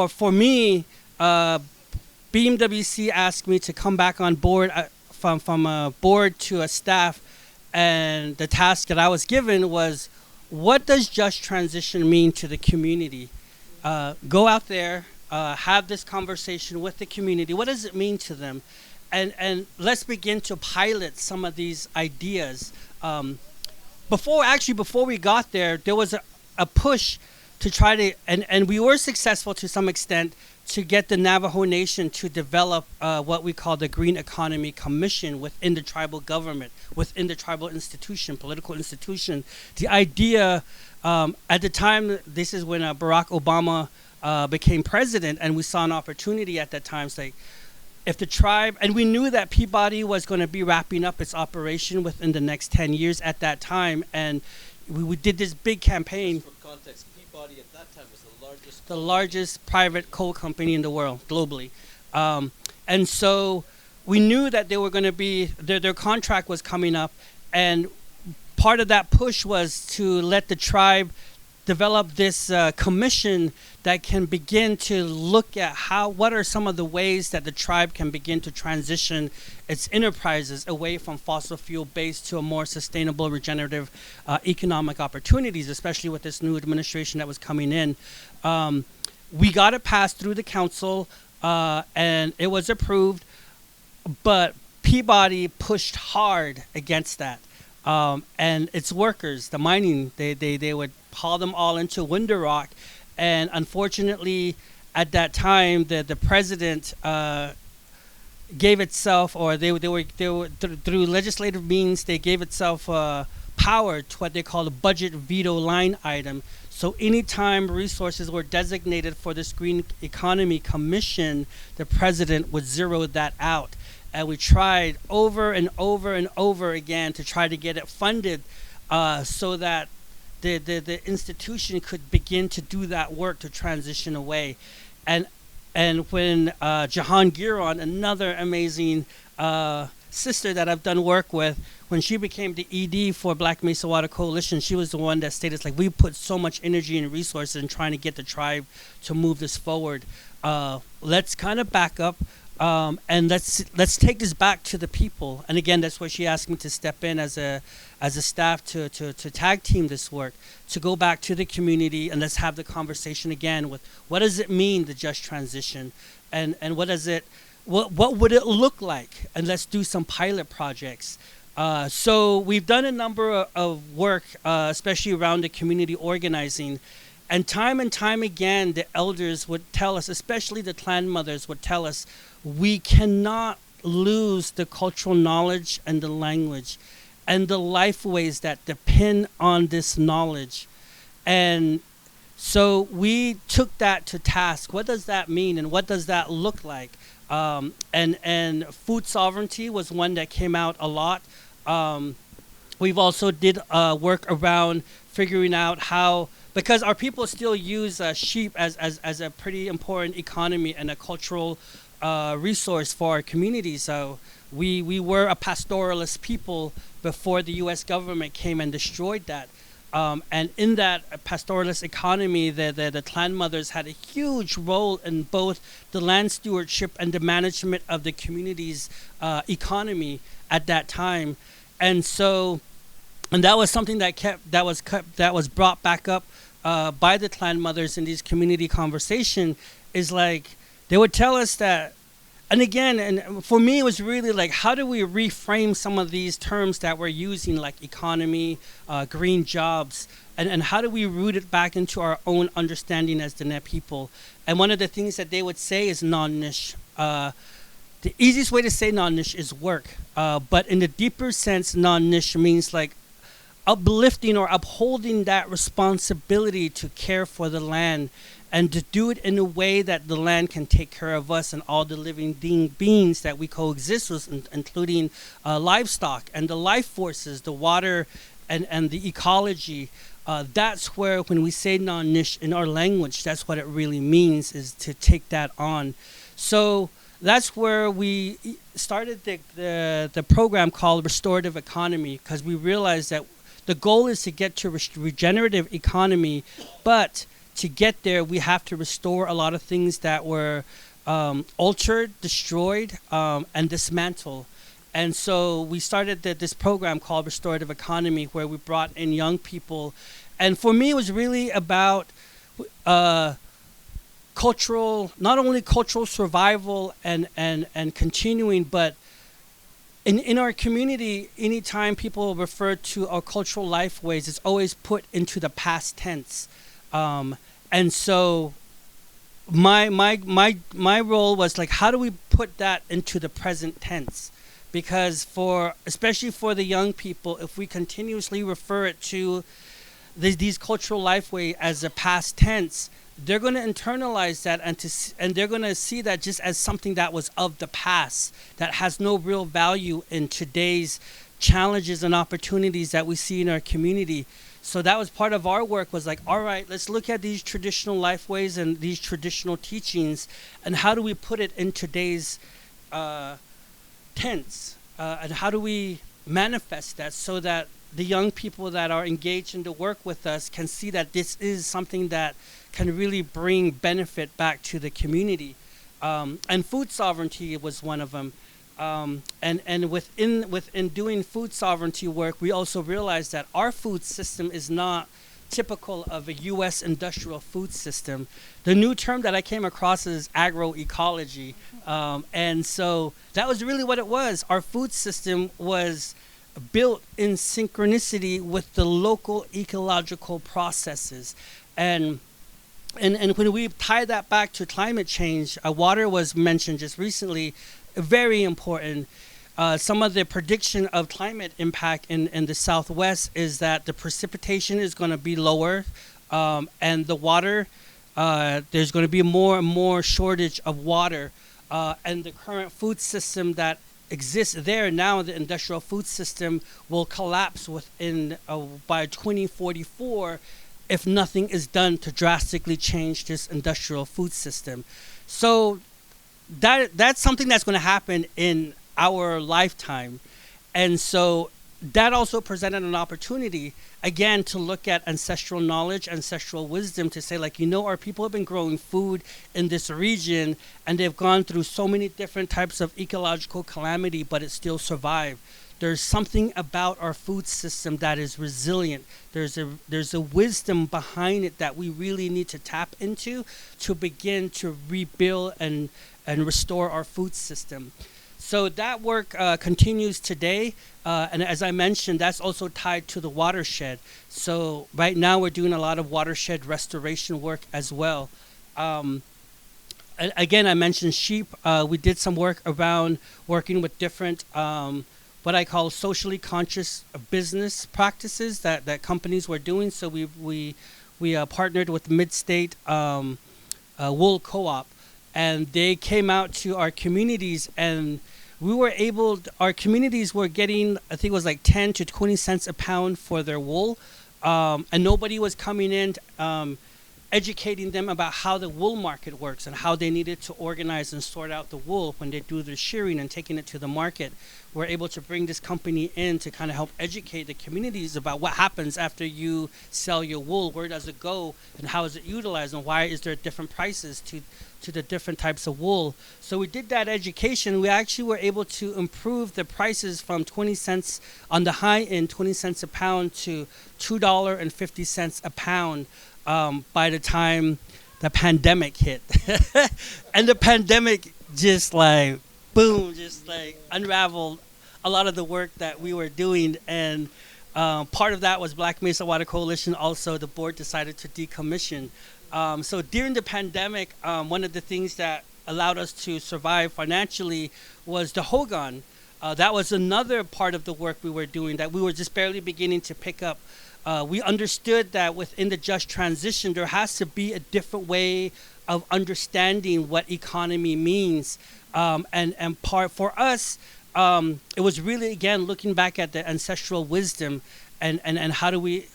S18: for me, BMWC asked me to come back on board from a board to a staff, and the task that I was given was, what does just transition mean to the community? Go out there, have this conversation with the community. What does it mean to them? And let's begin to pilot some of these ideas. Before we got there was a push to try to, and we were successful to some extent, to get the Navajo Nation to develop what we call the Green Economy Commission within the tribal government, within the tribal institution, political institution. The idea, at the time, this is when Barack Obama became president, and we saw an opportunity at that time, say, if the tribe, and we knew that Peabody was going to be wrapping up its operation within the next 10 years at that time, and we did this big campaign.
S3: For context, Peabody at that time was
S18: the largest private coal company in the world globally. And so we knew that they were going to be, their contract was coming up, and part of that push was to let the tribe develop this commission that can begin to look at what are some of the ways that the tribe can begin to transition its enterprises away from fossil fuel based to a more sustainable, regenerative economic opportunities, especially with this new administration that was coming in. We got it passed through the council, and it was approved, but Peabody pushed hard against that. And its workers, the mining, they would haul them all into Window Rock, and unfortunately, at that time, the president gave itself, or they were through legislative means, they gave itself power to what they call a budget veto line item. So anytime resources were designated for this Green Economy Commission, the president would zero that out. And we tried over and over and over again to try to get it funded so that the institution could begin to do that work to transition away. And when Jahan Giron, another amazing sister that I've done work with, when she became the ED for Black Mesa Water Coalition, she was the one that stated, like, we put so much energy and resources in trying to get the tribe to move this forward. Let's kind of back up. And let's take this back to the people. And again, that's where she asked me to step in as a staff to tag team this work, to go back to the community, and let's have the conversation again with what does it mean, the just transition, and what would it look like, and let's do some pilot projects. So we've done a number of work, especially around the community organizing. And time again, the elders would tell us, especially the clan mothers would tell us, we cannot lose the cultural knowledge and the language and the lifeways that depend on this knowledge. And so we took that to task. What does that mean, and what does that look like? And food sovereignty was one that came out a lot. We've also did work around figuring out how, because our people still use sheep as a pretty important economy and a cultural resource for our communities. So we were a pastoralist people before the U.S. government came and destroyed that. And in that pastoralist economy, the clan mothers had a huge role in both the land stewardship and the management of the community's economy at that time. And so, and that was something that was brought back up by the clan mothers in these community conversation, is like, they would tell us that, and again, and for me, it was really like, how do we reframe some of these terms that we're using, like economy, green jobs, and how do we root it back into our own understanding as Diné people? And one of the things that they would say is non-niche. The easiest way to say non-niche is work, but in the deeper sense, non-niche means like uplifting or upholding that responsibility to care for the land, and to do it in a way that the land can take care of us and all the living beings that we coexist with, including livestock and the life forces, the water and the ecology. That's where, when we say non-niche in our language, that's what it really means, is to take that on. So that's where we started the program called Restorative Economy, because we realized that the goal is to get to regenerative economy, but to get there, we have to restore a lot of things that were altered, destroyed, and dismantled. And so we started this program called Restorative Economy, where we brought in young people. And for me, it was really about cultural, not only cultural survival and continuing, but in our community, anytime people refer to our cultural lifeways, it's always put into the past tense. And so my role was like, how do we put that into the present tense? Because especially for the young people, if we continuously refer it to these cultural lifeways as a past tense, they're going to internalize that and they're going to see that just as something that was of the past, that has no real value in today's challenges and opportunities that we see in our community. So that was part of our work, was like, all right, let's look at these traditional lifeways and these traditional teachings, and how do we put it in today's tense, and how do we manifest that so that the young people that are engaged in the work with us can see that this is something that can really bring benefit back to the community. And food sovereignty was one of them. And within doing food sovereignty work, we also realized that our food system is not typical of a U.S. industrial food system. The new term that I came across is agroecology. And so that was really what it was. Our food system was built in synchronicity with the local ecological processes. And when we tie that back to climate change, water was mentioned just recently, very important. Some of the prediction of climate impact in the Southwest is that the precipitation is going to be lower, and the water, there's going to be more and more shortage of water. And the current food system that exists there now, the industrial food system, will collapse within by 2044 if nothing is done to drastically change this industrial food system. So that's something that's going to happen in our lifetime. And so that also presented an opportunity, again, to look at ancestral knowledge, ancestral wisdom, to say, like, our people have been growing food in this region, and they've gone through so many different types of ecological calamity, but it still survived. There's something about our food system that is resilient. There's a wisdom behind it that we really need to tap into to begin to rebuild and restore our food system. So that work continues today. And as I mentioned, that's also tied to the watershed. So right now we're doing a lot of watershed restoration work as well. Again, I mentioned sheep. We did some work around working with different what I call socially conscious business practices that companies were doing. So we partnered with Mid-State Wool Co-op, and they came out to our communities, and our communities were getting, I think it was like 10 to 20 cents a pound for their wool, and nobody was coming in educating them about how the wool market works and how they needed to organize and sort out the wool when they do their shearing and taking it to the market. We're able to bring this company in to kind of help educate the communities about what happens after you sell your wool, where does it go, and how is it utilized, and why is there different prices to the different types of wool. So we did that education. We actually were able to improve the prices from 20 cents on the high end, 20 cents a pound, to $2.50 a pound by the time the pandemic hit. And the pandemic just like, boom, just like unraveled a lot of the work that we were doing. And part of that was Black Mesa Water Coalition. Also, the board decided to decommission. So during the pandemic, one of the things that allowed us to survive financially was the Hogan. That was another part of the work we were doing that we were just barely beginning to pick up. We understood that within the just transition, there has to be a different way of understanding what economy means. And part for us, it was really, again, looking back at the ancestral wisdom and how do we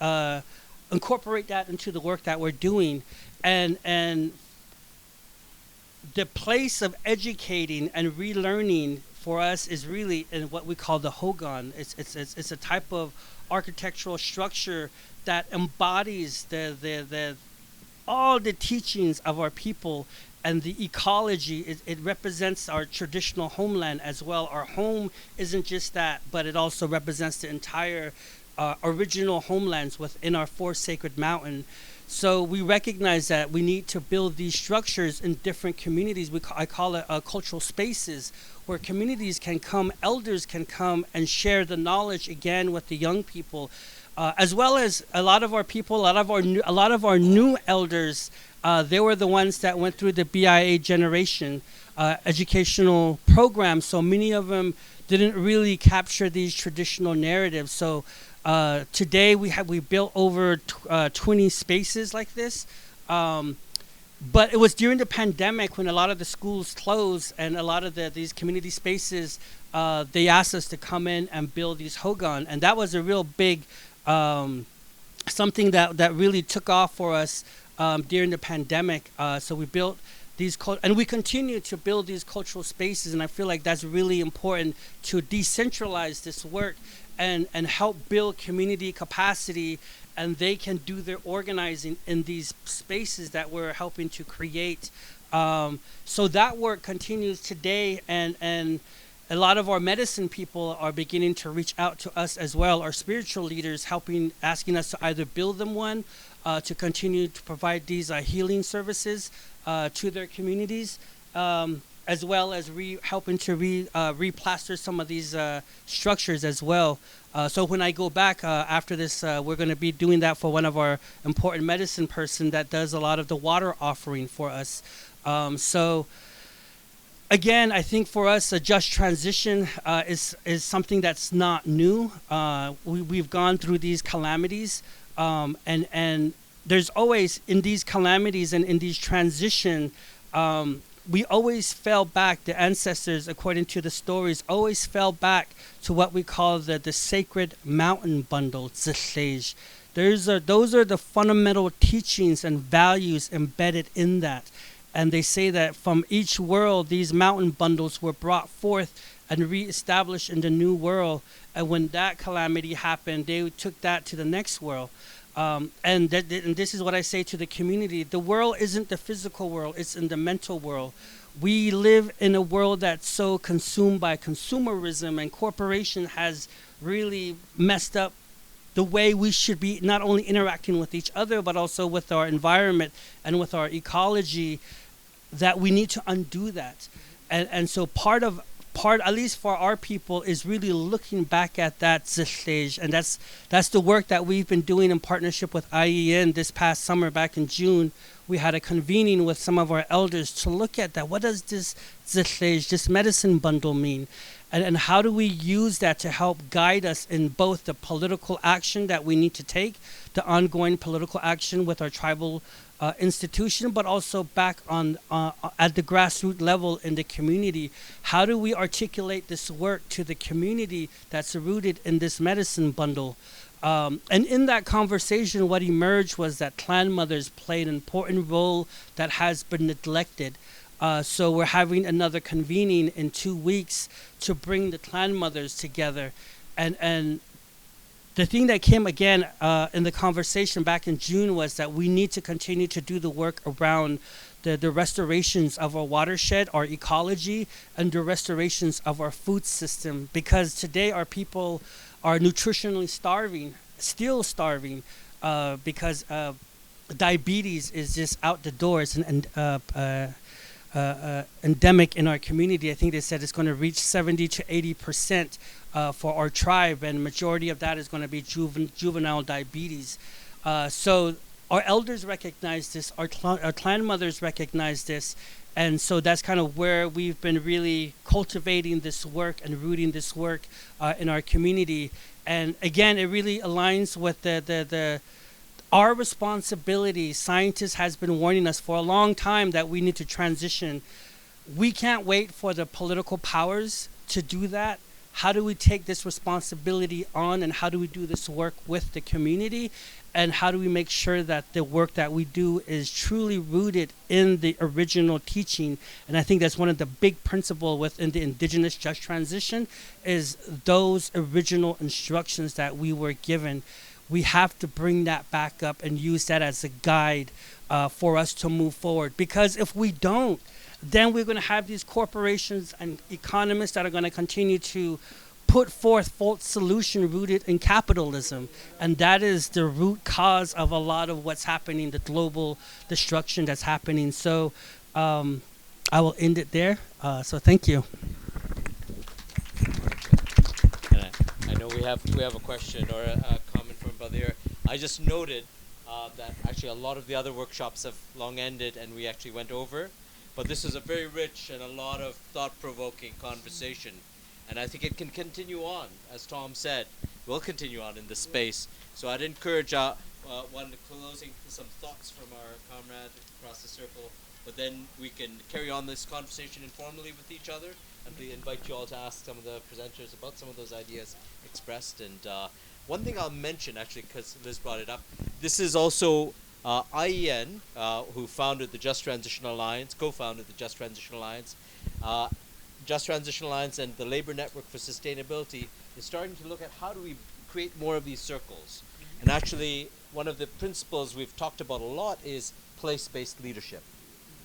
S18: incorporate that into the work that we're doing. And the place of educating and relearning for us is really in what we call the Hogan. It's a type of architectural structure that embodies the all the teachings of our people and the ecology. It represents our traditional homeland as well. Our home isn't just that, but it also represents the entire original homelands within our four sacred mountain. So we recognize that we need to build these structures in different communities. I call it cultural spaces, where communities can come, elders can come and share the knowledge again with the young people, as well as a lot of our people, a lot of our new elders. They were the ones that went through the BIA generation educational program. So many of them didn't really capture these traditional narratives. So today we built over 20 spaces like this. But it was during the pandemic when a lot of the schools closed and a lot of these community spaces, they asked us to come in and build these hogan. And that was a real big, something that really took off for us during the pandemic. So we built these, and we continue to build these cultural spaces. And I feel like that's really important to decentralize this work and help build community capacity, and they can do their organizing in these spaces that we're helping to create. So that work continues today, and a lot of our medicine people are beginning to reach out to us as well, our spiritual leaders asking us to either build them one, to continue to provide these healing services to their communities, as well as helping to replaster some of these structures as well. So when I go back after this, we're going to be doing that for one of our important medicine person that does a lot of the water offering for us. So again, I think for us, a just transition is something that's not new. We've gone through these calamities, and there's always, in these calamities and in these transition, we always fell back, the ancestors, according to the stories, always fell back to what we call the sacred mountain bundle, Zishlej. Those are the fundamental teachings and values embedded in that. And they say that from each world, these mountain bundles were brought forth and reestablished in the new world. And when that calamity happened, they took that to the next world. And this is what I say to the community. The world isn't the physical world, it's in the mental world. We live in a world that's so consumed by consumerism, and corporation has really messed up the way we should be not only interacting with each other, but also with our environment and with our ecology, that we need to undo that. And so part, at least for our people, is really looking back at that stage. And that's the work that we've been doing in partnership with IEN this past summer. Back in June, we had a convening with some of our elders to look at that. What does this stage, this medicine bundle mean? And how do we use that to help guide us in both the political action that we need to take, the ongoing political action with our tribal institution, but also back on at the grassroots level in the community? How do we articulate this work to the community that's rooted in this medicine bundle? And in that conversation, what emerged was that clan mothers played an important role that has been neglected. So we're having another convening in 2 weeks to bring the clan mothers together. And the thing that came again in the conversation back in June was that we need to continue to do the work around the restorations of our watershed, our ecology, and the restorations of our food system. Because today our people are nutritionally starving, still starving, because diabetes is just out the doors and endemic in our community. I think they said it's going to reach 70 to 80% for our tribe, and majority of that is going to be juvenile diabetes. So our elders recognize this, our clan mothers recognize this, and so that's kind of where we've been really cultivating this work and rooting this work in our community. And again, it really aligns with our responsibility. Scientists has been warning us for a long time that we need to transition. We can't wait for the political powers to do that. How do we take this responsibility on, and how do we do this work with the community? And how do we make sure that the work that we do is truly rooted in the original teaching? And I think that's one of the big principles within the Indigenous Just Transition, is those original instructions that we were given. we have to bring that back up and use that as a guide for us to move forward. Because if we don't, then we're going to have these corporations and economists that are going to continue to put forth false solution rooted in capitalism. And that is the root cause of a lot of what's happening, the global destruction that's happening. So I will end it there. So thank you.
S3: I know we have a question or a comment from Brother here. I just noted that actually a lot of the other workshops have long ended and we actually went over. But this is a very rich and a lot of thought-provoking conversation. And I think it can continue on, as Tom said, will continue on in this space. So I'd encourage one closing some thoughts from our comrade across the circle, but then we can carry on this conversation informally with each other, and we invite you all to ask some of the presenters about some of those ideas expressed. And one thing I'll mention, actually, because Liz brought it up, this is also IEN, who founded the Just Transition Alliance, co-founded the Just Transition Alliance. Just Transition Alliance and the Labor Network for Sustainability is starting to look at how do we create more of these circles. And actually, one of the principles we've talked about a lot is place-based leadership.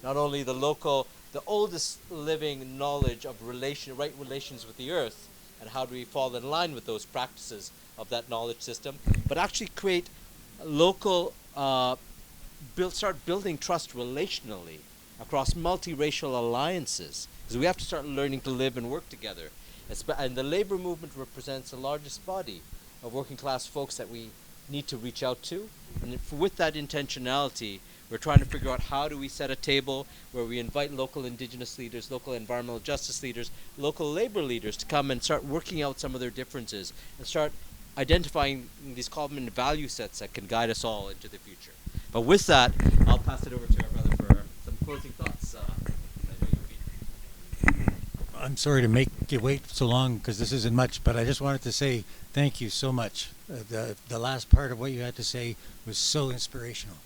S3: Not only the local, the oldest living knowledge of right relations with the earth, and how do we fall in line with those practices of that knowledge system, but actually create local start building trust relationally across multiracial alliances, because we have to start learning to live and work together. And the labor movement represents the largest body of working class folks that we need to reach out to. And with that intentionality, we're trying to figure out how do we set a table where we invite local indigenous leaders, local environmental justice leaders, local labor leaders to come and start working out some of their differences and start identifying these common value sets that can guide us all into the future. But with that, I'll pass it over to our brother for some closing thoughts.
S12: I'm sorry to make you wait so long because this isn't much, but I just wanted to say thank you so much. The last part of what you had to say was so inspirational.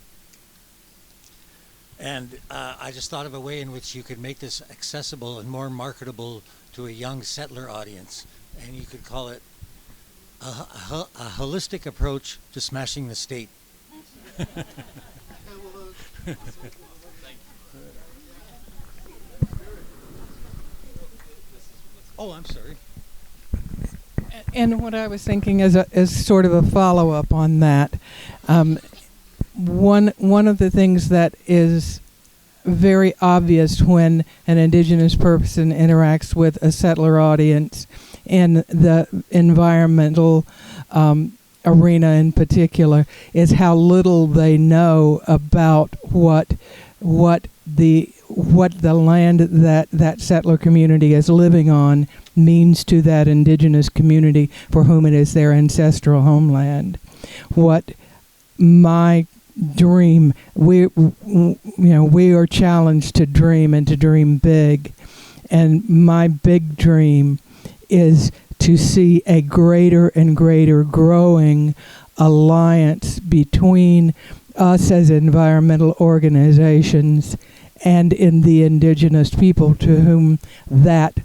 S12: And I just thought of a way in which you could make this accessible and more marketable to a young settler audience. And you could call it a holistic approach to smashing the state. Oh, I'm sorry.
S19: And what I was thinking is sort of a follow-up on that. One of the things that is very obvious when an indigenous person interacts with a settler audience in the environmental arena in particular is how little they know about what the land that settler community is living on means to that indigenous community for whom it is their ancestral homeland. What my dream, we are challenged to dream and to dream big, and my big dream is to see a greater and greater growing alliance between us as environmental organizations and in the indigenous people to whom that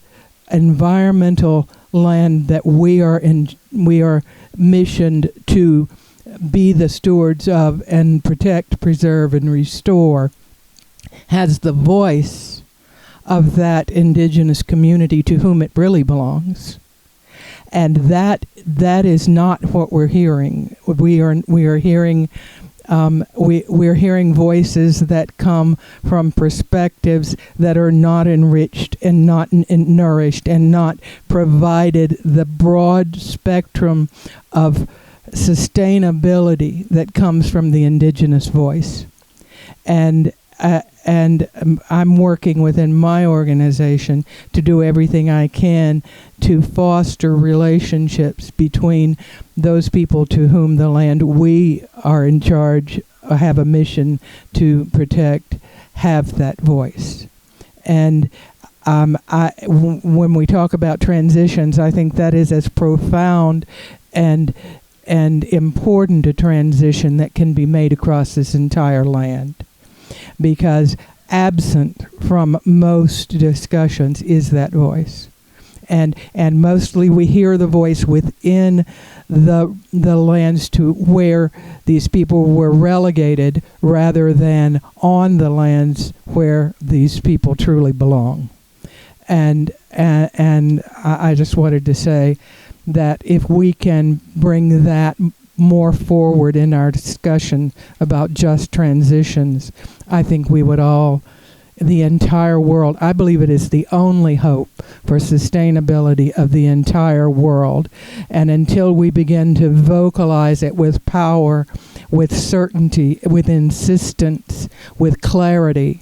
S19: environmental land that we are missioned to be the stewards of and protect, preserve, and restore has the voice of that indigenous community to whom it really belongs. And that is not what we're hearing. We are hearing we're hearing voices that come from perspectives that are not enriched and not nourished and not provided the broad spectrum of sustainability that comes from the indigenous voice. And I'm working within my organization to do everything I can to foster relationships between those people to whom the land we are in charge, have a mission to protect, have that voice. And when we talk about transitions, I think that is as profound and important a transition that can be made across this entire land. Because absent from most discussions is that voice. and mostly we hear the voice within the lands to where these people were relegated rather than on the lands where these people truly belong. And I just wanted to say that if we can bring that more forward in our discussion about just transitions, I think we would all, the entire world, I believe it is the only hope for sustainability of the entire world. And until we begin to vocalize it with power, with certainty, with insistence, with clarity,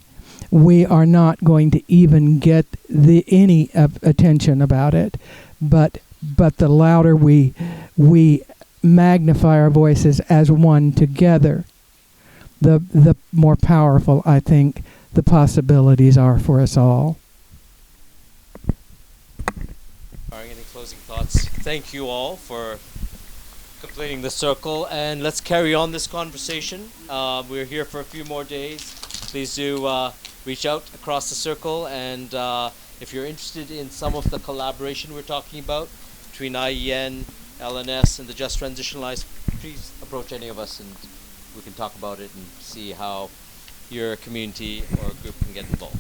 S19: we are not going to even get any attention about it. But the louder we magnify our voices as one together, the more powerful I think the possibilities are for us all.
S3: Any closing thoughts? Thank you all for completing the circle, and let's carry on this conversation. We're here for a few more days. Please do reach out across the circle, and if you're interested in some of the collaboration we're talking about between IEN, LNS, and the Just Transition Alliance, please approach any of us and we can talk about it and see how your community or group can get involved.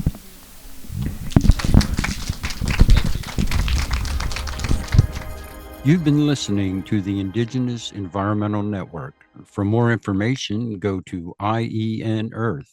S1: You've been listening to the Indigenous Environmental Network. For more information, go to ienearth.org.